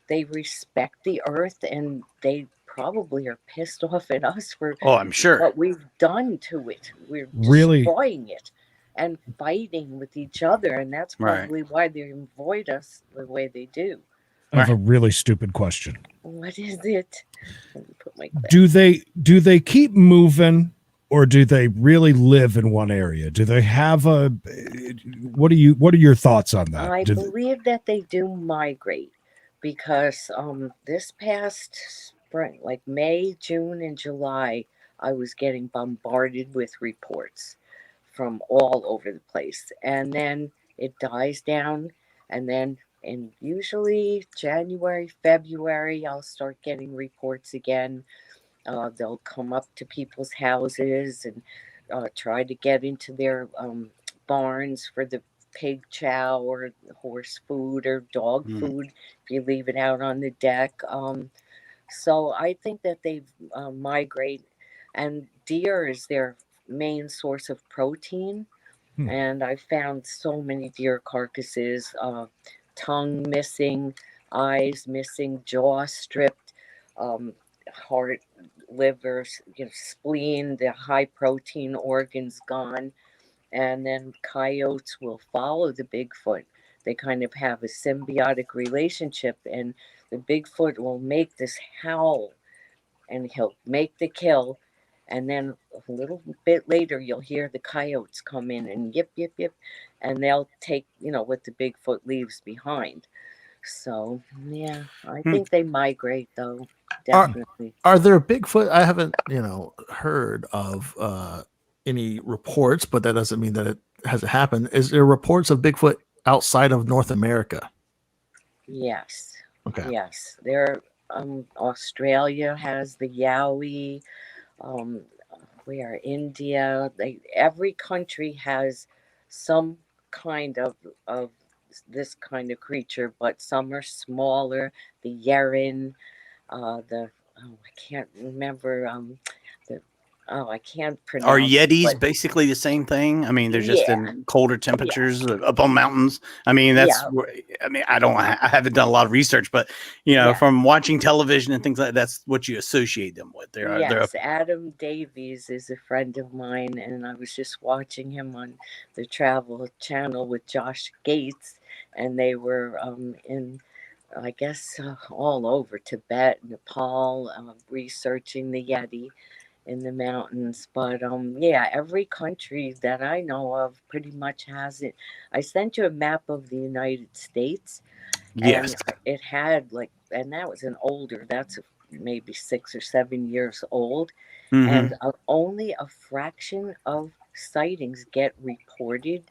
They respect the earth, and they probably are pissed off at us for Oh, I'm sure. what we've done to it. We're Really, destroying it and fighting with each other, and that's Right. probably why they avoid us the way they do. I have a Right. really stupid question. What is it? Let me put my Do they keep moving, or do they really live in one area? Do they have a what are your thoughts on that? I believe that they do migrate because this past spring, like May, June, and July, I was getting bombarded with reports from all over the place. And then it dies down, and then in usually January, February, I'll start getting reports again. They'll come up to people's houses and try to get into their barns for the pig chow or horse food or dog Mm. food if you leave it out on the deck. So I think that they migrate, and deer is their main source of protein. Hmm. And I found so many deer carcasses, tongue missing, eyes missing, jaw stripped, um, heart, liver, spleen, the high protein organs gone. And then coyotes will follow the Bigfoot. They kind of have a symbiotic relationship, and the Bigfoot will make this howl, and he'll make the kill. And then a little bit later, you'll hear the coyotes come in and yip, yip, yip, and they'll take, what the Bigfoot leaves behind. So, yeah, I Hmm. think they migrate, though, Are definitely. are there Bigfoot? I haven't, heard of any reports, but that doesn't mean that it hasn't happened. Is there reports of Bigfoot outside of North America? Yes, Okay. yes. There, Australia has the Yowie. Um, where India, every country has some kind of this kind of creature, but some are smaller. The Yeren, I can't remember the I can't Are pronounce it, Yetis but basically the same thing? I mean, they're just yeah, in colder yeah, temperatures up on mountains. I mean, yeah, I mean, I haven't done a lot of research, but yeah. from watching television and things like that, that's what you associate them with. They're up. Yes, Adam Davies is a friend of mine, and I was just watching him on the Travel Channel with Josh Gates, and they were in, I guess, all over Tibet, Nepal, researching the Yeti in the mountains. But yeah, every country that I know of pretty much has it. I sent you a map of the United States, Yes. and it had like, and that was an older, that's maybe 6 or 7 years old, and Hmm. only a fraction of sightings get reported.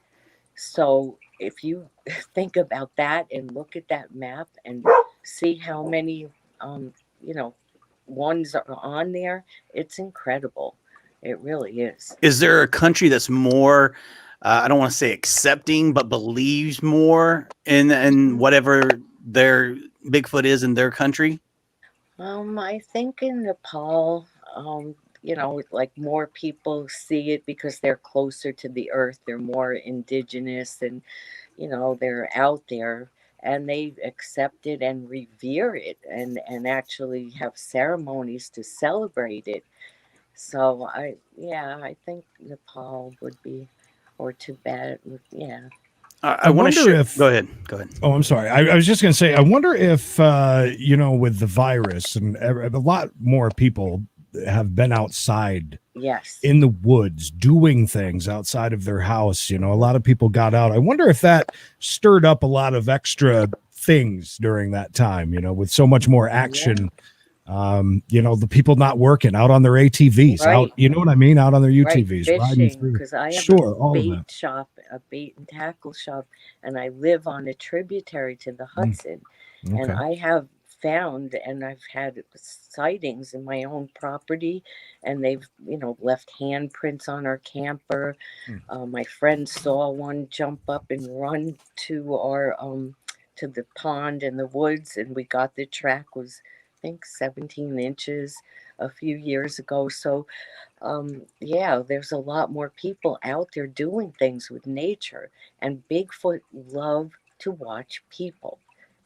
So if you think about that and look at that map and see how many you know ones are on there, it's incredible. It really is. Is there a country that's more? I don't want to say accepting, but believes more in whatever their Bigfoot is in their country? I think in Nepal, like more people see it because they're closer to the earth. They're more indigenous, and they're out there, and they accept it and revere it, and actually have ceremonies to celebrate it. So I think Nepal would be, or Tibet. Yeah. I I want to wonder share. if Go ahead. Go ahead. Oh, I'm sorry. I was just going to say, I wonder if, with the virus and a lot more people have been outside Yes. in the woods doing things outside of their house. A lot of people got out. I wonder if that stirred up a lot of extra things during that time, with so much more action The people not working out on their ATVs, Right. out, you know what I mean? Out on their Right, UTVs, riding fishing, through. because I have Sure, a all of bait that. shop, a bait and tackle shop, and I live on a tributary to the Hudson. And Okay. I have found, and I've had sightings in my own property, and they've, left handprints on our camper. My friend saw one jump up and run to our to the pond in the woods, and we got the track was, I think, 17 inches a few years ago. So yeah, there's a lot more people out there doing things with nature, and Bigfoot love to watch people.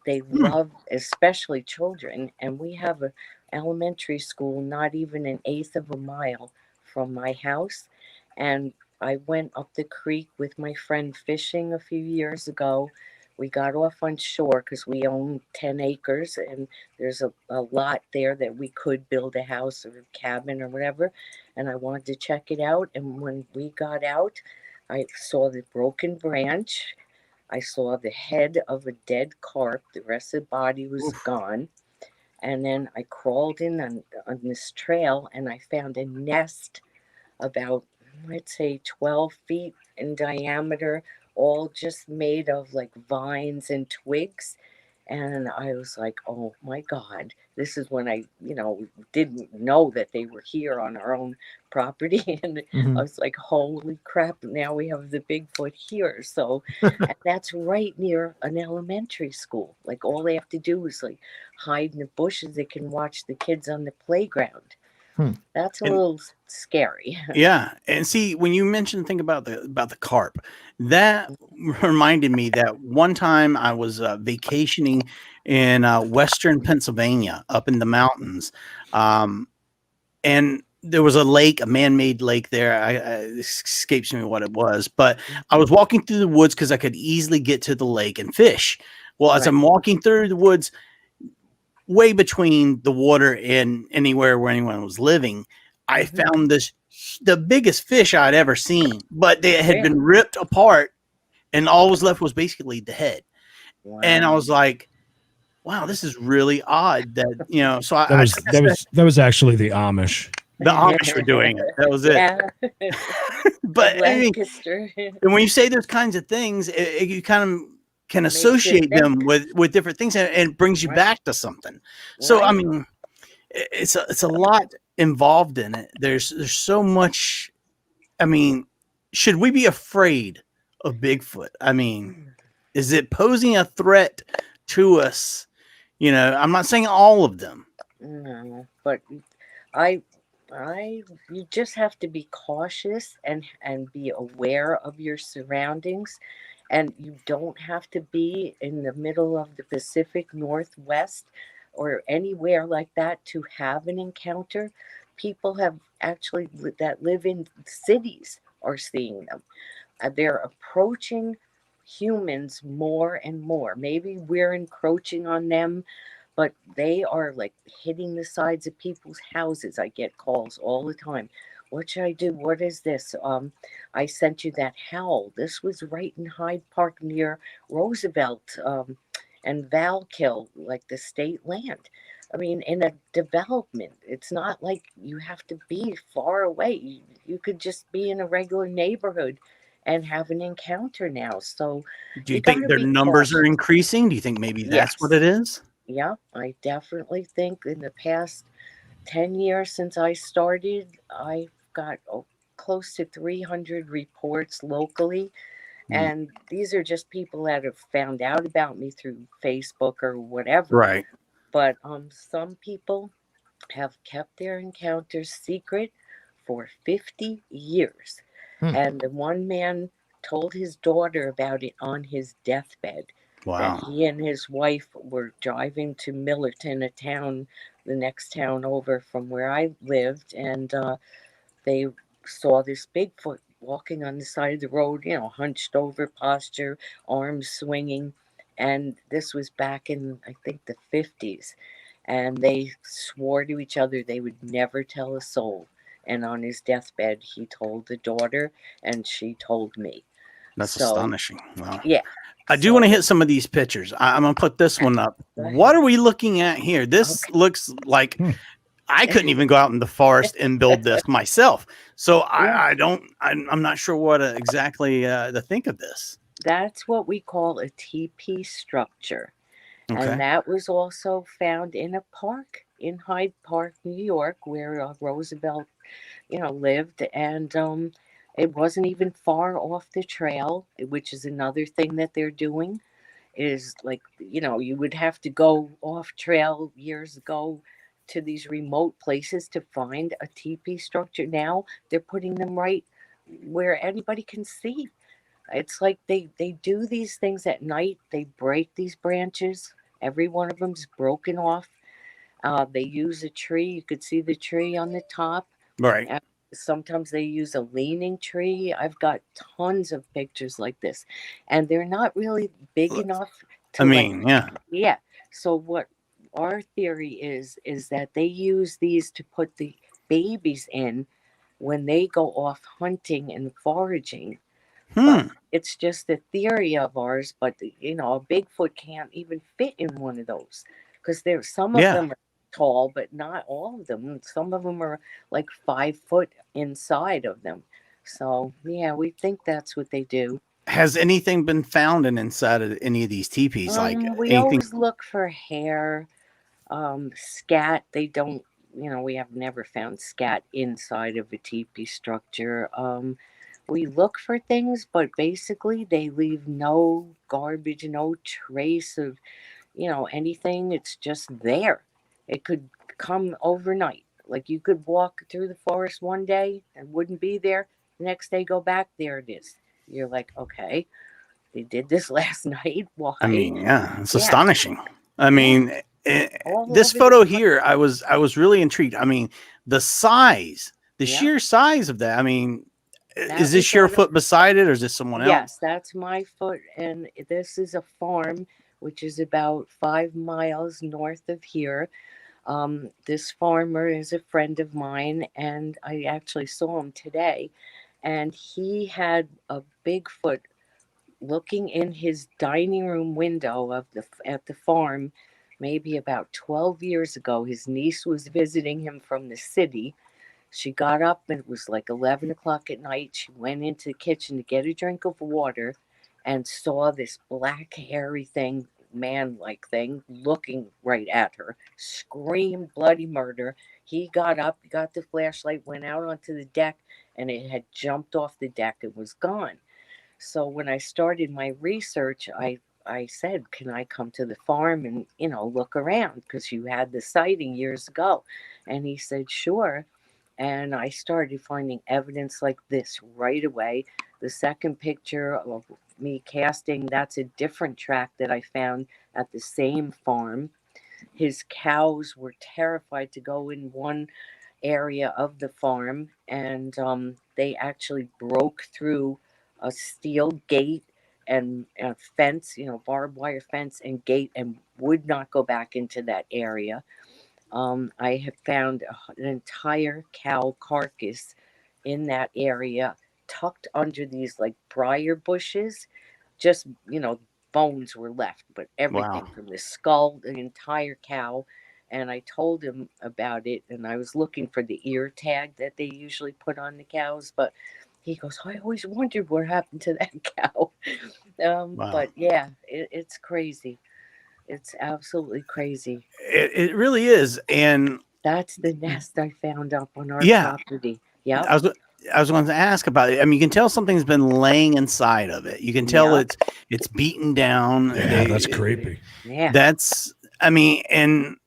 They love, especially children, and we have a elementary school not even an eighth of a mile from my house, and I went up the creek with my friend fishing a few years ago. We got off on shore because we own 10 acres, and there's a lot there that we could build a house or a cabin or whatever, and I wanted to check it out. And when we got out, I saw the broken branch. I saw the head of a dead carp. The rest of the body was gone. And then I crawled in on this trail, and I found a nest about, I'd say, 12 feet in diameter, all just made of like vines and twigs. And I was like, oh my God, this is when I, didn't know that they were here on our own property. And I was like, holy crap, now we have the Bigfoot here. So and that's right near an elementary school. Like all they have to do is like hide in the bushes. They can watch the kids on the playground. That's a little scary. Yeah, and see, when you mentioned the thing about the carp, that reminded me that one time I was vacationing in western Pennsylvania, up in the mountains, and there was a lake, a man-made lake there. It escapes me what it was, but I was walking through the woods because I could easily get to the lake and fish. Well, as I'm walking through the woods, way between the water and anywhere where anyone was living, I found the biggest fish I'd ever seen, but they had been ripped apart, and all was left was basically the head. And I was like, wow, this is really odd that, so That was actually the Amish. the Amish were doing it. That was it. Yeah. But I mean, Lancaster. and when you say those kinds of things, you kind of can Makes you associate them think. with different things, and it brings you back to something. So, I Right. mean, it's a lot involved in it. There's so much. I mean, should we be afraid of Bigfoot? I mean, is it posing a threat to us? I'm not saying all of them. No, but I you just have to be cautious and be aware of your surroundings, and you don't have to be in the middle of the Pacific Northwest or anywhere like that to have an encounter. People have actually that live in cities are seeing them. They're approaching humans more and more. Maybe we're encroaching on them, but they are like hitting the sides of people's houses. I get calls all the time. What should I do? What is this? I sent you that howl. This was right in Hyde Park near Roosevelt and Valkill, like the state land. I mean, in a development, it's not like you have to be far away. You could just be in a regular neighborhood and have an encounter now. So Do you you got think to their be numbers are cautious. increasing? Do you think maybe that's what Yes. it is? Yeah, I definitely think in the past 10 years since I started, I've got close to 300 reports locally. And these are just people that have found out about me through Facebook or whatever. Right. But some people have kept their encounters secret for 50 years. And the one man told his daughter about it on his deathbed. That Wow. he and his wife were driving to Millerton, a town, the next town over from where I lived, and they saw this Bigfoot walking on the side of the road, hunched over posture, arms swinging. And this was back in, I think, the 50s. And they swore to each other they would never tell a soul. And on his deathbed, he told the daughter, and she told me. That's So, astonishing. Wow. yeah. I do want to hit some of these pictures. I'm going to put this one up. What are we looking at here? This looks like I couldn't even go out in the forest and build this myself. So I'm not sure what exactly to think of this. That's what we call a teepee structure. Okay. And that was also found in a park in Hyde Park, New York, where Roosevelt, lived. And it wasn't even far off the trail, which is another thing that they're doing. Is like, you would have to go off trail years ago to these remote places to find a teepee structure. Now they're putting them right where anybody can see. It's like they do these things at night. They break these branches. Every one of them's broken off. They use a tree. You could see the tree on the top. Right. Sometimes they use a leaning tree. I've got tons of pictures like this, and they're not really big enough to yeah. So what our theory is that they use these to put the babies in when they go off hunting and foraging. But it's just a theory of ours. But a Bigfoot can't even fit in one of those because there's some of them are tall, but not all of them. Some of them are like 5 foot inside of them. So yeah, we think that's what they do. Has anything been found inside of any of these teepees? Like We anything? always look for hair, scat. They don't. We have never found scat inside of a teepee structure. We look for things, but basically they leave no garbage, no trace of, anything. It's just there. It could come overnight. Like you could walk through the forest one day and wouldn't be there. The next day, go back, there it is. You're like, okay, they did this last night. Why? I mean, it's astonishing. I mean, All this over photo here, I was really intrigued. I mean, the size, the sheer size of that. I mean, is this your foot beside it, or is this someone else? Yes, that's my foot, and this is a farm which is about 5 miles north of here. This farmer is a friend of mine, and I actually saw him today, and he had a Bigfoot looking in his dining room window at the farm maybe about 12 years ago. His niece was visiting him from the city. She got up and it was like 11 o'clock at night. She went into the kitchen to get a drink of water and saw this black hairy thing, man-like thing, looking right at her. Screamed bloody murder. He got up, got the flashlight, went out onto the deck, and it had jumped off the deck and was gone. So when I started my research, I said, can I come to the farm and, look around? Because you had the sighting years ago. And he said, sure. And I started finding evidence like this right away. The second picture of me casting, that's a different track that I found at the same farm. His cows were terrified to go in one area of the farm, and they actually broke through a steel gate and a fence, barbed wire fence and gate, and would not go back into that area. I have found an entire cow carcass in that area, tucked under these like briar bushes. Just, bones were left, but everything from the skull, the entire cow. And I told him about it, and I was looking for the ear tag that they usually put on the cows, but he goes, I always wondered what happened to that cow. But yeah, it's crazy. It's absolutely crazy. It really is. And that's the nest I found up on our property. Yeah. I was going to ask about it. I mean, you can tell something's been laying inside of it. You can tell it's beaten down. Yeah, that's creepy. Yeah. That's, I mean, and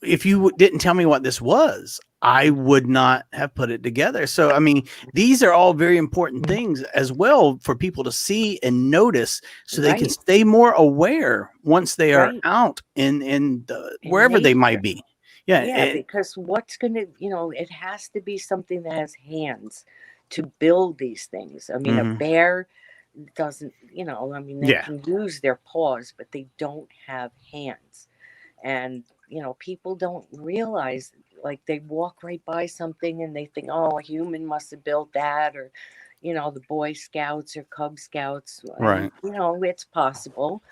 if you didn't tell me what this was, I would not have put it together. So, I mean, these are all very important things as well for people to see and notice, so they can stay more aware once they are out in wherever they might be. Yeah, because what's going to, it has to be something that has hands to build these things. I mean, a bear doesn't, they can use their paws, but they don't have hands. And, people don't realize, like, they walk right by something and they think, oh, a human must have built that, or, the Boy Scouts or Cub Scouts. Right. It's possible.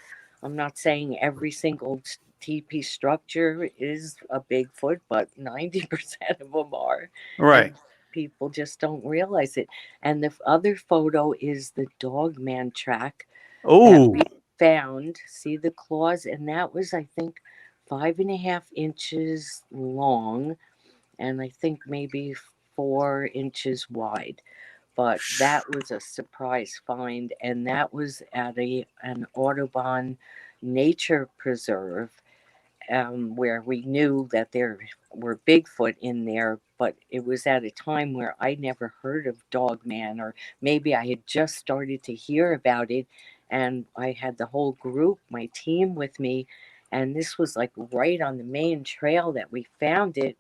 I'm not saying every single TP structure is a Bigfoot, but 90% of them are. Right. And people just don't realize it. And the other photo is the Dogman track that Oh, we found. See the claws? And that was, I think, 5.5 inches long, and I think maybe 4 inches wide. But that was a surprise find, and that was at an Audubon nature preserve, where we knew that there were Bigfoot in there, but it was at a time where I never heard of Dogman, or maybe I had just started to hear about it, and I had the whole group, my team with me, and this was like right on the main trail that we found it.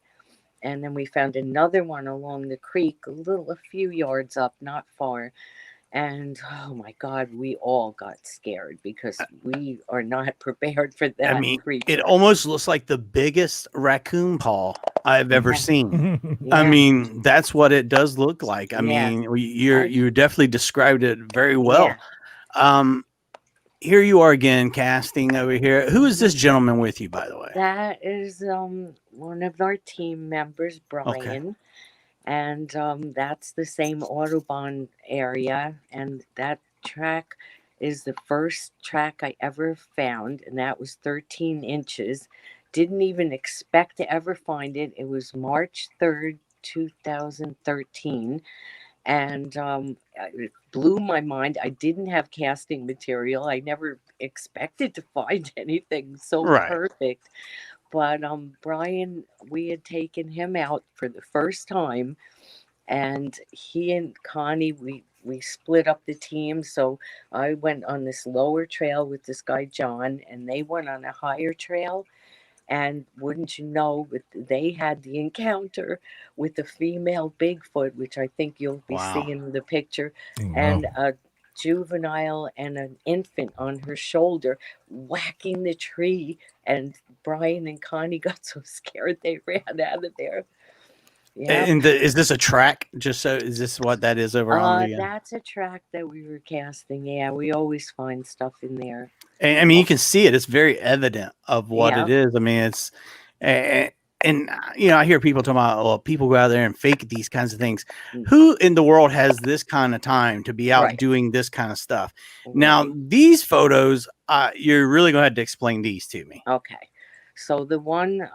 And then we found another one along the creek, a few yards up, not far. And oh my God, we all got scared because we are not prepared for I that mean, it creature. almost looks like the biggest raccoon paw I've ever Yeah. seen. Yeah. I mean, that's what it does look like. I Yeah. mean, you definitely described it very well. Yeah. Here you are again, casting over here. Who is this gentleman with you, by the way? That is one of our team members, Brian. And that's the same Audubon area. And that track is the first track I ever found, and that was 13 inches. Didn't even expect to ever find it. It was March 3rd, 2013. And it blew my mind. I didn't have casting material. I never expected to find anything so Right. perfect. But Brian, we had taken him out for the first time, and he and Connie, we split up the team. So I went on this lower trail with this guy John, and they went on a higher trail. And wouldn't you know, they had the encounter with the female Bigfoot, which I think you'll be Wow. seeing in the picture, Oh, wow. and a juvenile and an infant on her shoulder whacking the tree. And Brian and Connie got so scared they ran out of there. Yeah. And is this a track? Is this what that is over on the? That's a track that we were casting. Yeah, we always find stuff in there. And, I mean, you can see it. It's very evident of what Yeah. it is. I mean, it's, and I hear people talking about, well, people go out there and fake these kinds of things. Mm. Who in the world has this kind of time to be out Right. doing this kind of stuff? Now, Right. these photos, you're really going to have to explain these to me. Okay. So the one,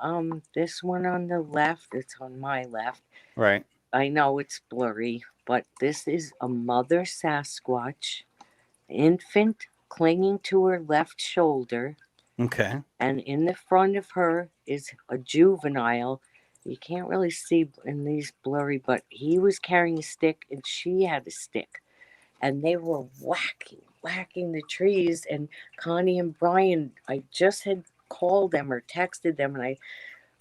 this one on the left, it's on my left. Right. I know it's blurry, but this is a mother Sasquatch, infant clinging to her left shoulder, Okay. and in the front of her is a juvenile. You can't really see in these blurry, but he was carrying a stick and she had a stick, and they were whacking the trees. And Connie and Brian, I just had called them or texted them, and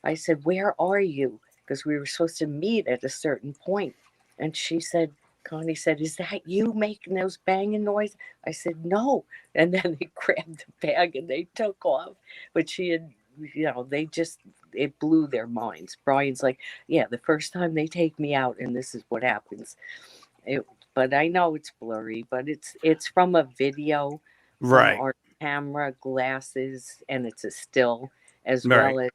I said, "Where are you?" Because we were supposed to meet at a certain point. And Connie said, "Is that you making those banging noise?" I said, "No." And then they grabbed the bag and they took off. But she had, it blew their minds. Brian's like, "Yeah, the first time they take me out and this is what happens." But I know it's blurry, but it's from a video from Right. our camera glasses, and it's a still, as Right. well as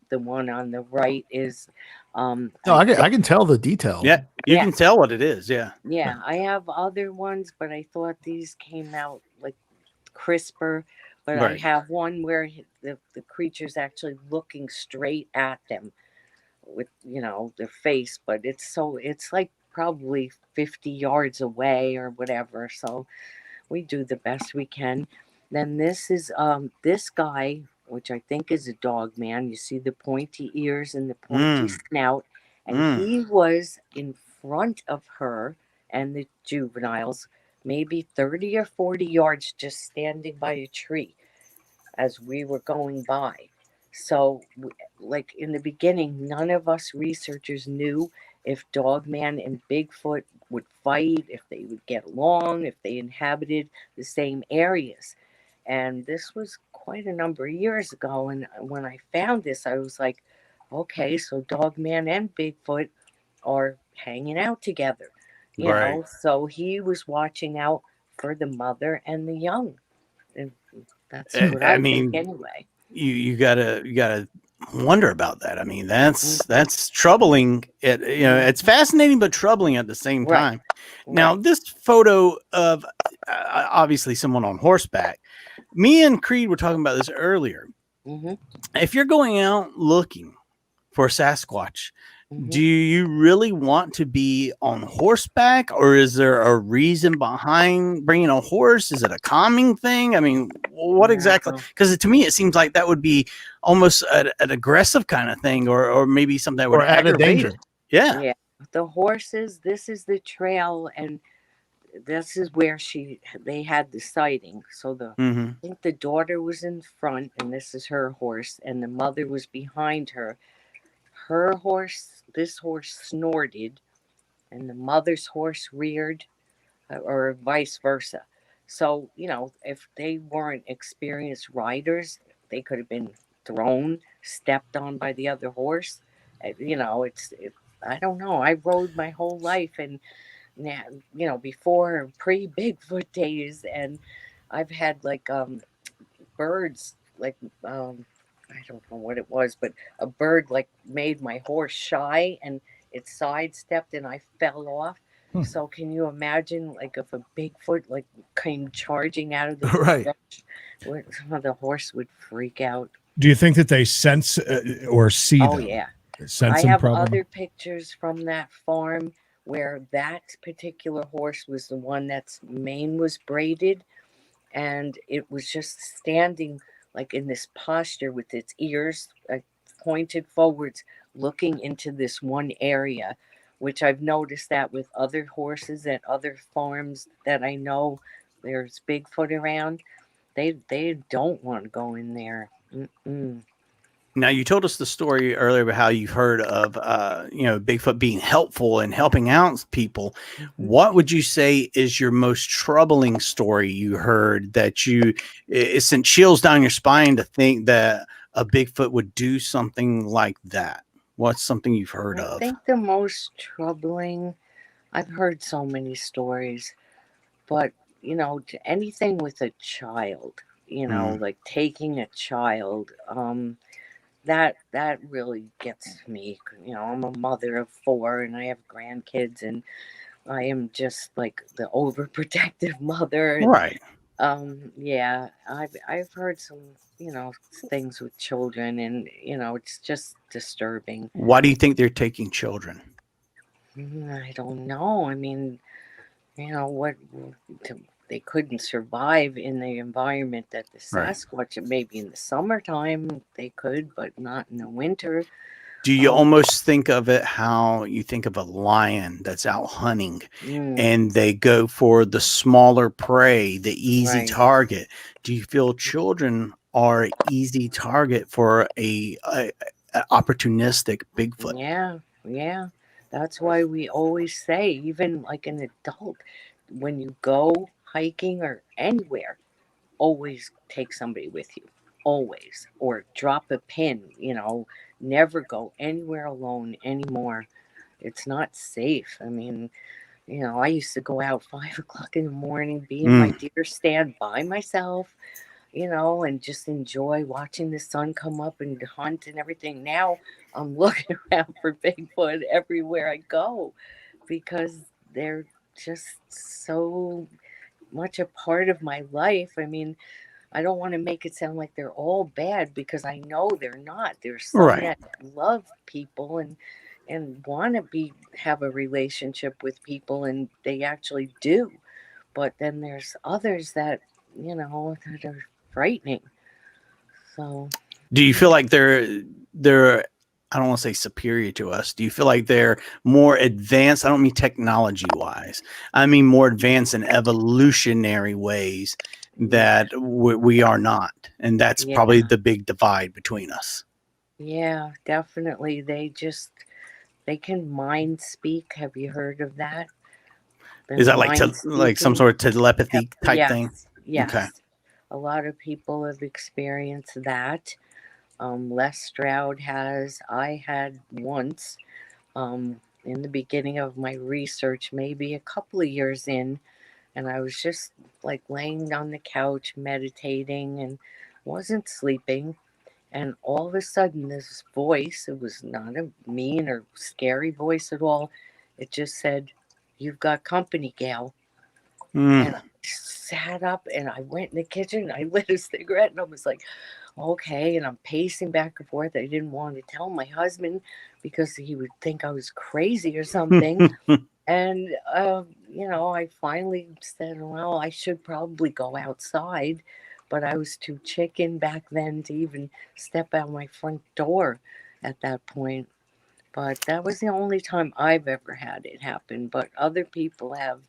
the one on the right is No, I can tell the detail. Yeah. You Yeah. can tell what it is. Yeah. yeah, I have other ones, but I thought these came out like crisper. But I Right. have one where the creature's actually looking straight at them with their face, but it's like probably 50 yards away or whatever. So we do the best we can. Then this is this guy, which I think is a dog man. You see the pointy ears and the pointy snout, and he was in front of her and the juveniles, maybe 30 or 40 yards, just standing by a tree as we were going by. So, like in the beginning, none of us researchers knew if Dogman and Bigfoot would fight, if they would get along, if they inhabited the same areas. And this was quite a number of years ago. And when I found this, I was like, okay, so Dogman and Bigfoot are hanging out together. You Right. know, so he was watching out for the mother and the young. And that's what I I think mean, anyway. you gotta wonder about that. I mean, Mm, that's troubling. mhm. It's fascinating but troubling at the same Right, time. Now, right. this photo of obviously someone on horseback. Me and Creed were talking about this earlier. Hmm. If you're going out looking for Sasquatch, Hmm. do you really want to be on horseback, or is there a reason behind bringing a horse? Is it a calming thing? I mean, what exactly? No. Because to me, it seems like that would be almost an aggressive kind of thing, or maybe something that would Or added aggravate danger. it. Yeah. Yeah. The horses, this is the trail, and this is where they had the sighting. So Mm-hmm. I think the daughter was in front, and this is her horse, and the mother was behind her. Her horse, this horse snorted, and the mother's horse reared, or vice versa. So, you know, if they weren't experienced riders, they could have been thrown, stepped on by the other horse. You know, I don't know. I rode my whole life, and now, you know, before pre Bigfoot days, and I've had like birds, like I don't know what it was, but a bird like made my horse shy, and it sidestepped and I fell off. Hmm. So can you imagine, like, if a Bigfoot like came charging out of the Right. brush, the horse would freak out. Do you think that they sense or see Oh them? yeah. Sense I them, have probably. other pictures from that farm where that particular horse was the one that's mane was braided, and it was just standing like in this posture with its ears pointed forwards, looking into this one area, which I've noticed that with other horses at other farms that I know there's Bigfoot around. They don't want to go in there. Mm-mm. Now, you told us the story earlier about how you've heard of, Bigfoot being helpful and helping out people. Mhm. What would you say is your most troubling story you heard that it sent chills down your spine to think that a Bigfoot would do something like that? What's something you've heard I of? think the most troubling, I've heard so many stories, but you know, to anything with a child, you know, Mm, like taking a child, that really gets me. You know, I'm a mother of four, and I have grandkids, and I am just like the overprotective mother. And right. yeah, I've heard some, you know, things with children, and you know, it's just disturbing. Why do you think they're taking children? I don't know. I mean, you know what, they couldn't survive in the environment that the Right. Sasquatch, maybe in the summertime they could, but not in the winter. Do you um almost think of it how you think of a lion that's out hunting mm, and they go for the smaller prey, the easy right. target? Do you feel children are an easy target for a opportunistic Bigfoot? Yeah, yeah. That's why we always say, even like an adult, when you go hiking or anywhere, always take somebody with you. Always. Or drop a pin, you know, never go anywhere alone anymore. It's not safe. I mean, you know, I used to go out 5 o'clock in the morning, be in my Mm, deer stand by myself, you know, and just enjoy watching the sun come up and hunt and everything. Now I'm looking around for Bigfoot everywhere I go because they're just so much a part of my life. I mean, I don't want to make it sound like they're all bad, because I know they're not. There's some right. that love people and want to be have a relationship with people, and they actually do. But then there's others that, you know, that are frightening. So Do you feel like they're I don't want to say superior to us. Do you feel like they're more advanced? I don't mean technology wise. I mean more advanced in evolutionary ways that we are not. And that's probably yeah, the big divide between us. yeah, definitely. They can mind speak. Have you heard of that? The Is that mind like some speaking. sort of telepathy type thing? Yes, Okay. yes. A lot of people have experienced that. Les Stroud has. I had once. in the beginning of my research, maybe a couple of years in, and I was just like laying on the couch meditating and wasn't sleeping. And all of a sudden, this voice, it was not a mean or scary voice at all. It just said, "You've got company, Gail." Mm. And I sat up and I went in the kitchen. I lit a cigarette and I was like, okay. And I'm pacing back and forth. I didn't want to tell my husband because he would think I was crazy or something. And, I finally said, well, I should probably go outside. But I was too chicken back then to even step out my front door at that point. But that was the only time I've ever had it happen. But other people have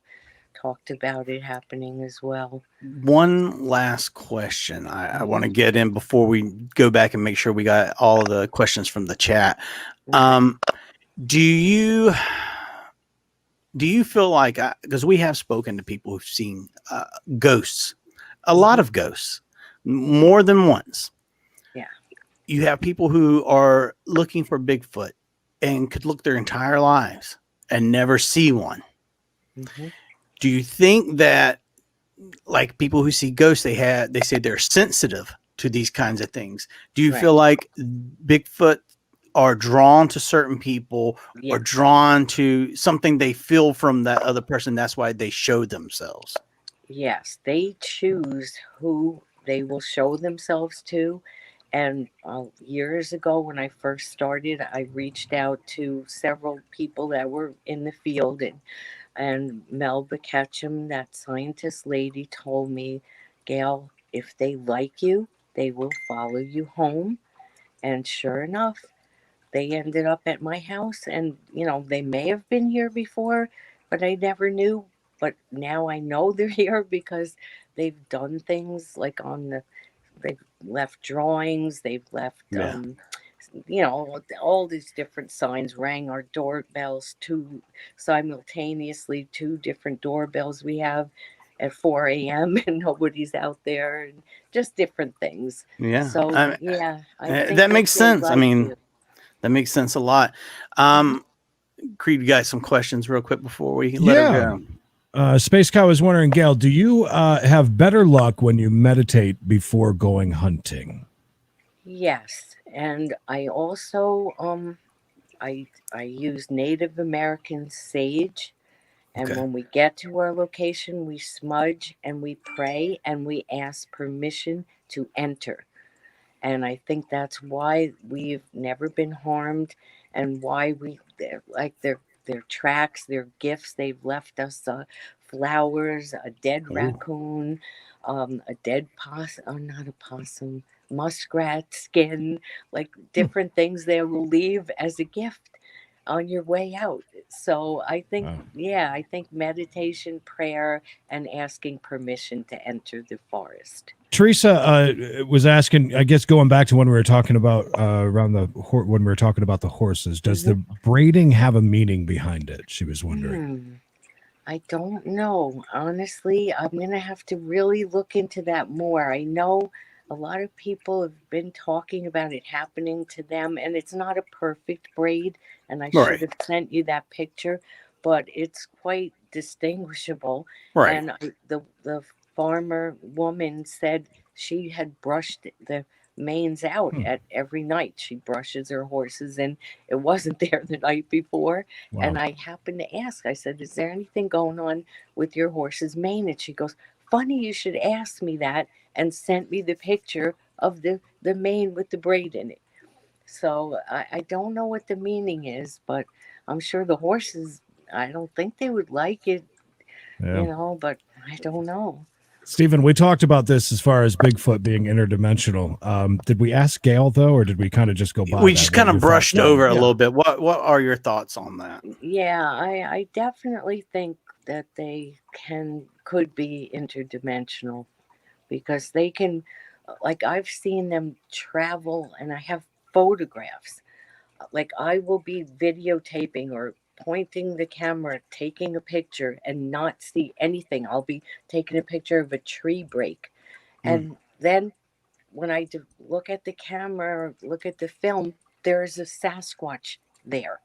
talked about it happening as well. One last question I want to get in before we go back and make sure we got all the questions from the chat. Do you feel like, because we have spoken to people who've seen ghosts, a lot of ghosts, more than once. Yeah. You have people who are looking for Bigfoot and could look their entire lives and never see one. Mm-hmm. Do you think that, like, people who see ghosts, they say they're sensitive to these kinds of things? Do you feel like Bigfoot are drawn to certain people or drawn to something they feel from that other person? That's why they show themselves. Yes, they choose who they will show themselves to. And years ago, when I first started, I reached out to several people that were in the field, and Melba Ketchum, that scientist lady, told me, Gail, if they like you, they will follow you home. And sure enough, they ended up at my house, and they may have been here before, but I never knew. But now I know they're here because they've done things like they've left drawings, they've left all these different signs, rang our doorbells simultaneously, two different doorbells we have at 4 a.m. and nobody's out there, and just different things. Yeah. So I think that makes sense. I mean, you. that makes sense a lot. Creed, you guys some questions real quick before we let her go. Space Cow was wondering, Gail, do you have better luck when you meditate before going hunting? Yes, and I also I use Native American sage, and when we get to our location, we smudge and we pray and we ask permission to enter. And I think that's why we've never been harmed, and why their tracks, their gifts. They've left us flowers, a dead raccoon, a dead possum, not a possum, muskrat skin, like different things they will leave as a gift on your way out. So I think, I think meditation, prayer, and asking permission to enter the forest. Teresa was asking, I guess, going back to when we were talking about when we were talking about the horses, does the braiding have a meaning behind it? She was wondering. I don't know. Honestly, I'm going to have to really look into that more. I know a lot of people have been talking about it happening to them, and it's not a perfect braid, and I should have sent you that picture, but it's quite distinguishable. And the farmer woman said she had brushed the manes out at every night. She brushes her horses, and it wasn't there the night before. Wow. And I happened to ask, I said, is there anything going on with your horse's mane? And she goes, funny you should ask me that, and sent me the picture of the mane with the braid in it. So I don't know what the meaning is, but I'm sure the horses, I don't think they would like it, but I don't know. Stephen, we talked about this as far as Bigfoot being interdimensional. Did we ask Gail, though, or did we kind of just go by? We just kind of brushed over a little bit. What are your thoughts on that? Yeah, I definitely think that they could be interdimensional, because they can, like, I've seen them travel, and I have photographs. Like, I will be videotaping or pointing the camera, taking a picture, and not see anything. I'll be taking a picture of a tree break. And then when I look at the camera or look at the film, there's a Sasquatch there.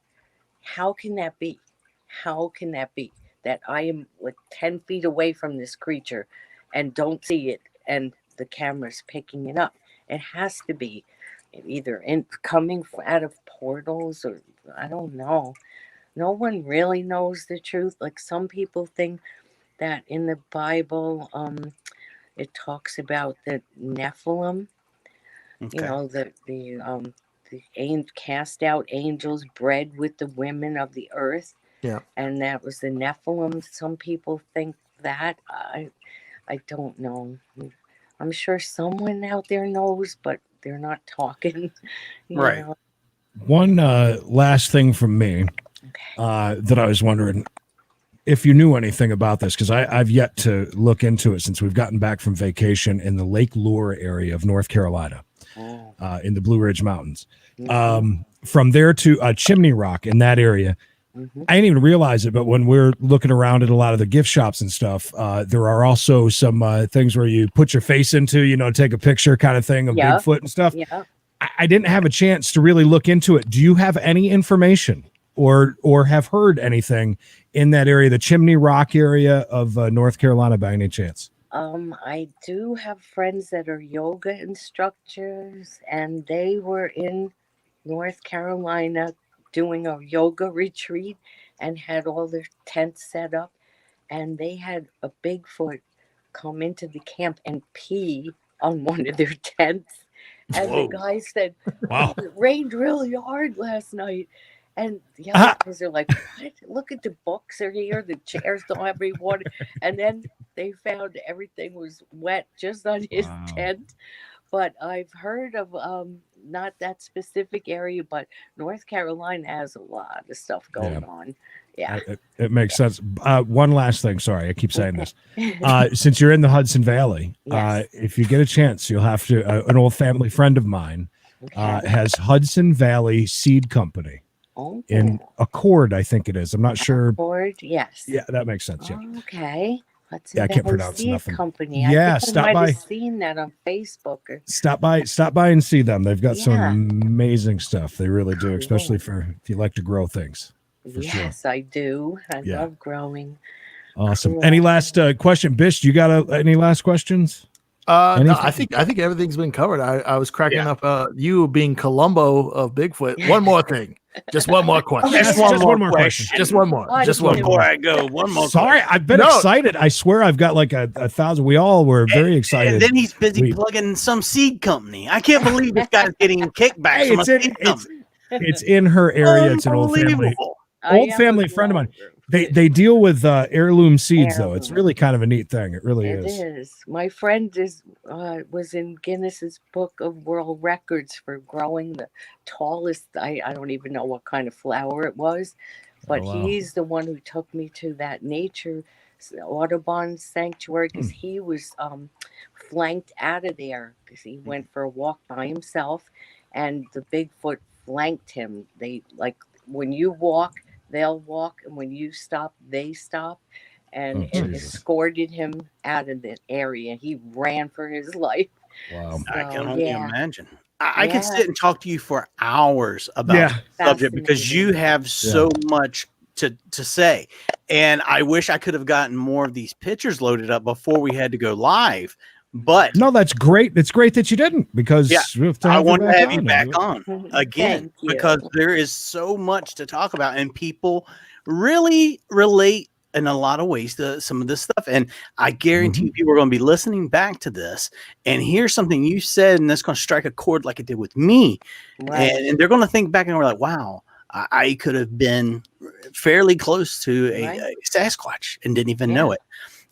how can that be? How can that be that I am like 10 feet away from this creature and don't see it and the camera's picking it up? It has to be either coming out of portals, or I don't know. No one really knows the truth. Like, some people think that in the Bible, it talks about the Nephilim, Okay. the cast out angels bred with the women of the earth, Yeah. and that was the Nephilim. Some people think that. I don't know. I'm sure someone out there knows, but they're not talking. Right. Know. One last thing from me that I was wondering if you knew anything about this, because I've yet to look into it since we've gotten back from vacation in the Lake Lure area of North Carolina, in the Blue Ridge Mountains. From there to Chimney Rock in that area, I didn't even realize it, but when we're looking around at a lot of the gift shops and stuff, there are also some things where you put your face into, take a picture kind of thing of Bigfoot and stuff. Yeah. I didn't have a chance to really look into it. Do you have any information or have heard anything in that area, the Chimney Rock area of North Carolina, by any chance? I do have friends that are yoga instructors, and they were in North Carolina doing a yoga retreat and had all their tents set up, and they had a Bigfoot come into the camp and pee on one of their tents. And the guy said, Wow, it rained really hard last night. And the other guys are like, what? Look at the books are here. The chairs don't have any water. And then they found everything was wet just on his tent. But I've heard of not that specific area, but North Carolina has a lot of stuff going on. Yeah. It makes sense. One last thing. Sorry, I keep saying this. Since you're in the Hudson Valley, if you get a chance, you'll have to. An old family friend of mine has Hudson Valley Seed Company in Accord, I think it is. I'm not sure. Accord, yes. Yeah, that makes sense. Yeah. Okay. I can't pronounce nothing. Company. Yeah, I stop might by. have seen that on Facebook. Stop by and see them. They've got some amazing stuff. They really do, especially if you like to grow things. Yes, I do. I love growing. Awesome. Cool. Any last question, Bish? You got any last questions? No, I think everything's been covered. I was cracking up you being Columbo of Bigfoot. One more thing. Just one more question. Just one more question. Just one more. Just one before I go. One more. Sorry, I've been excited. I swear I've got like a 1,000. We all were very excited. And then he's busy plugging some seed company. I can't believe this guy's getting kickbacks from a seed company. It's in her area. It's an old family friend of mine. They deal with heirloom seeds, though. It's really kind of a neat thing. It really is. It is. My friend was in Guinness's Book of World Records for growing the tallest. I don't even know what kind of flower it was, but he's the one who took me to that nature Audubon sanctuary, because he was flanked out of there because he went for a walk by himself, and the Bigfoot flanked him. They when you walk, they'll walk, and when you stop, they stop, and it escorted him out of the area. He ran for his life. Wow. So, I can only imagine. I could sit and talk to you for hours about the subject, because you have so much to say. And I wish I could have gotten more of these pictures loaded up before we had to go live. But no, that's great. It's great that you didn't, because I want to have you back on again, because there is so much to talk about, and people really relate in a lot of ways to some of this stuff. And I guarantee you, people are going to be listening back to this and hear something you said, and that's going to strike a chord like it did with me. And they're going to think back and we're like, wow, I could have been fairly close to a Sasquatch and didn't even know it.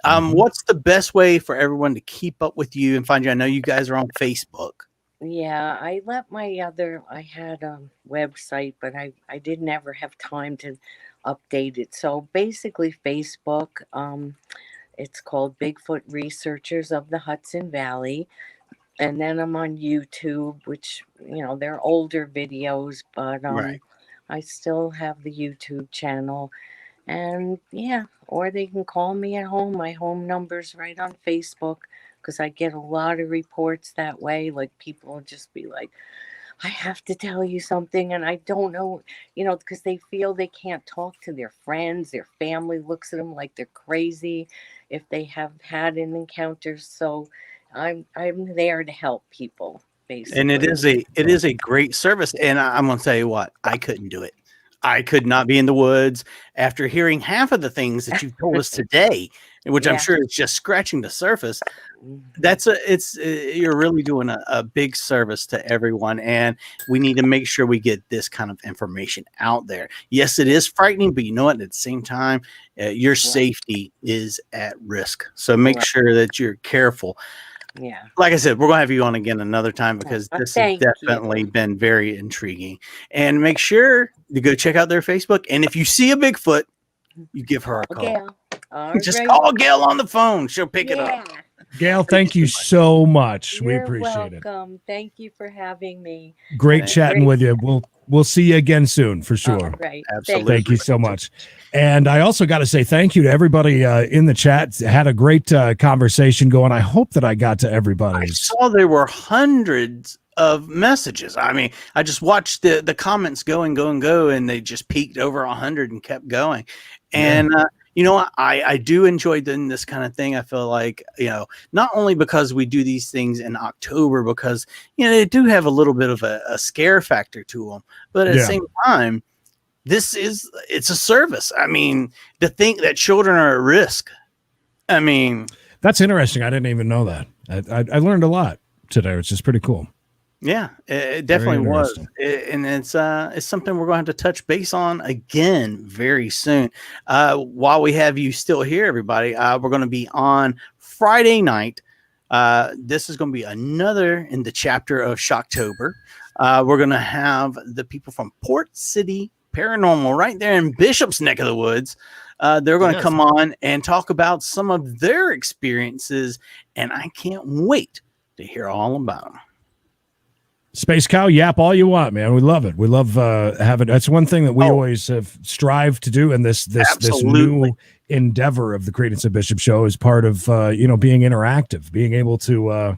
What's the best way for everyone to keep up with you and find you? I know you guys are on Facebook. Yeah, I had a website, but I didn't ever have time to update it. So basically Facebook, it's called Bigfoot Researchers of the Hudson Valley. And then I'm on YouTube, which, they're older videos, but I still have the YouTube channel. And or they can call me at home. My home number's right on Facebook, because I get a lot of reports that way. Like, people will just be like, I have to tell you something, and I don't know, because they feel they can't talk to their friends. Their family looks at them like they're crazy if they have had an encounter. So I'm there to help people, basically. And it is a great service. And I'm going to tell you what, I couldn't do it. I could not be in the woods after hearing half of the things that you've told us today, which I'm sure is just scratching the surface. You're really doing a big service to everyone, and we need to make sure we get this kind of information out there. Yes, it is frightening, but you know what? At the same time, your safety is at risk. So make sure that you're careful. Yeah. Like I said, we're going to have you on again another time because this has definitely been very intriguing. And make sure to go check out their Facebook. And if you see a Bigfoot, you give her a call. Just call Gail on the phone. She'll pick it up. Gail, thank you so much. We appreciate it. Welcome. Thank you for having me. Great chatting with you. We'll see you again soon for sure. Right. Absolutely. Thank you so much. And I also got to say thank you to everybody in the chat. Had a great conversation going. I hope that I got to everybody. I saw there were hundreds of messages. I mean, I just watched the comments go, and they just peaked over 100 and kept going. And I do enjoy doing this kind of thing. I feel like, not only because we do these things in October, because, they do have a little bit of a scare factor to them. But at the same time, it's a service. I mean, to think that children are at risk. I mean, that's interesting. I didn't even know that. I learned a lot today, which is pretty cool. Yeah, it definitely was. And it's something we're going to have to touch base on again very soon. While we have you still here, everybody, we're going to be on Friday night. This is going to be another in the chapter of Shocktober. We're going to have the people from Port City Paranormal right there in Bishop's neck of the woods. They're going to come on and talk about some of their experiences, and I can't wait to hear all about them. Space Cow, yap all you want, man. We love it. We love having. That's one thing that we always have strived to do in this new endeavor of the Credence and Bishop Show is part of being interactive, being able to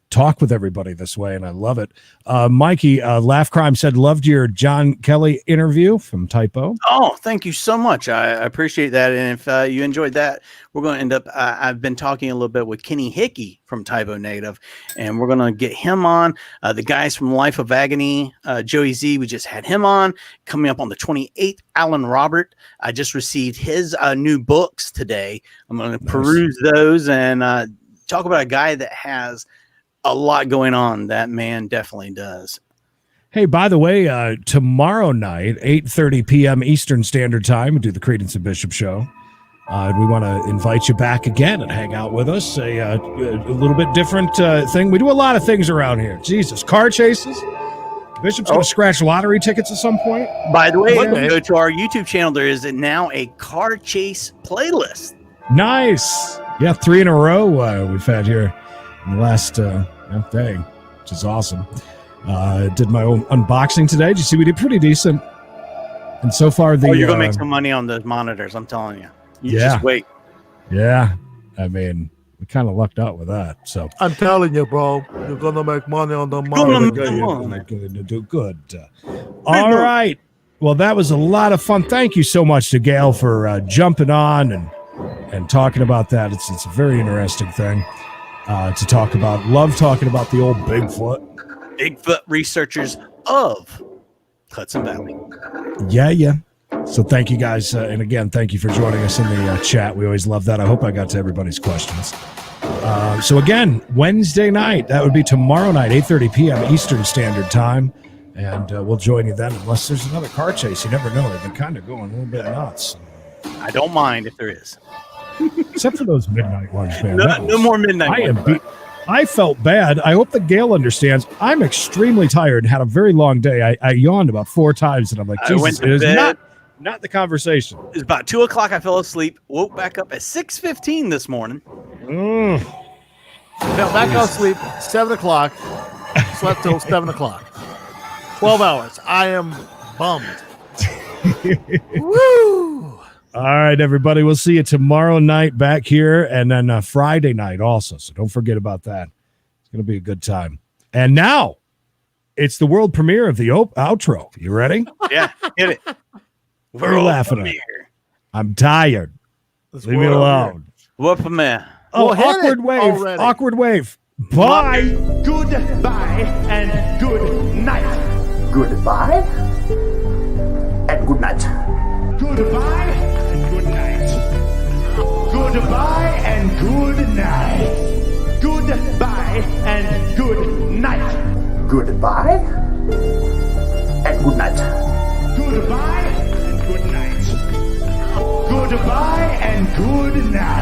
talk with everybody this way, and I love it. Mikey, Laugh Crime said, loved your John Kelly interview from Typo. Oh, thank you so much. I appreciate that. And if you enjoyed that, we're going to end up, I've been talking a little bit with Kenny Hickey from Typo Native, and we're going to get him on. The guys from Life of Agony, Joey Z, we just had him on. Coming up on the 28th, Alan Robert. I just received his new books today. I'm going to peruse those and talk about a guy that has a lot going on. That man definitely does. Hey, by the way, tomorrow night, 8:30 p.m. Eastern Standard Time, we do the Credence and Bishop Show. We want to invite you back again and hang out with us. A little bit different thing. We do a lot of things around here. Jesus, car chases. Bishop's going to scratch lottery tickets at some point. By the way, go to our YouTube channel. There is now a car chase playlist. Nice. Yeah, 3 in a row we've had here in the last day, which is awesome. Did my own unboxing today. Did you see we did pretty decent? And so far, you're going to make some money on those monitors, I'm telling you. You just wait. Yeah. I mean, we kind of lucked out with that. So I'm telling you, bro, you're going to make money on the monitor. You're going to do good. All right. Well, that was a lot of fun. Thank you so much to Gail for jumping on and talking about that. It's a very interesting thing. To talk about. Love talking about the old Bigfoot researchers of Hudson Valley. Yeah. So thank you guys. And again, thank you for joining us in the chat. We always love that. I hope I got to everybody's questions. So again, Wednesday night, that would be tomorrow night, 8:30 p.m. Eastern Standard Time. And we'll join you then, unless there's another car chase. You never know. They've been kind of going a little bit nuts. I don't mind if there is. Except for those midnight ones, man. No more midnight ones. I felt bad. I hope that Gail understands. I'm extremely tired and had a very long day. I yawned about 4 times, and I'm like, Jesus, it is not the conversation. It was about 2 o'clock. I fell asleep. Woke back up at 6:15 this morning. Fell back out sleep, 7 o'clock. Slept till 7 o'clock. 12 hours. I am bummed. Woo! All right, everybody. We'll see you tomorrow night back here, and then Friday night also. So don't forget about that. It's going to be a good time. And now, it's the world premiere of the outro. You ready? Yeah, hit it. What are you laughing at? premiere. I'm tired. This Leave me world alone. World premiere. Oh, Well, hit awkward it wave. already. Awkward wave. Bye. Goodbye and good night. Goodbye and good night. Goodbye and good night. Goodbye and good night. Goodbye and good night. Goodbye and good night. Goodbye and good night. Goodbye and good night.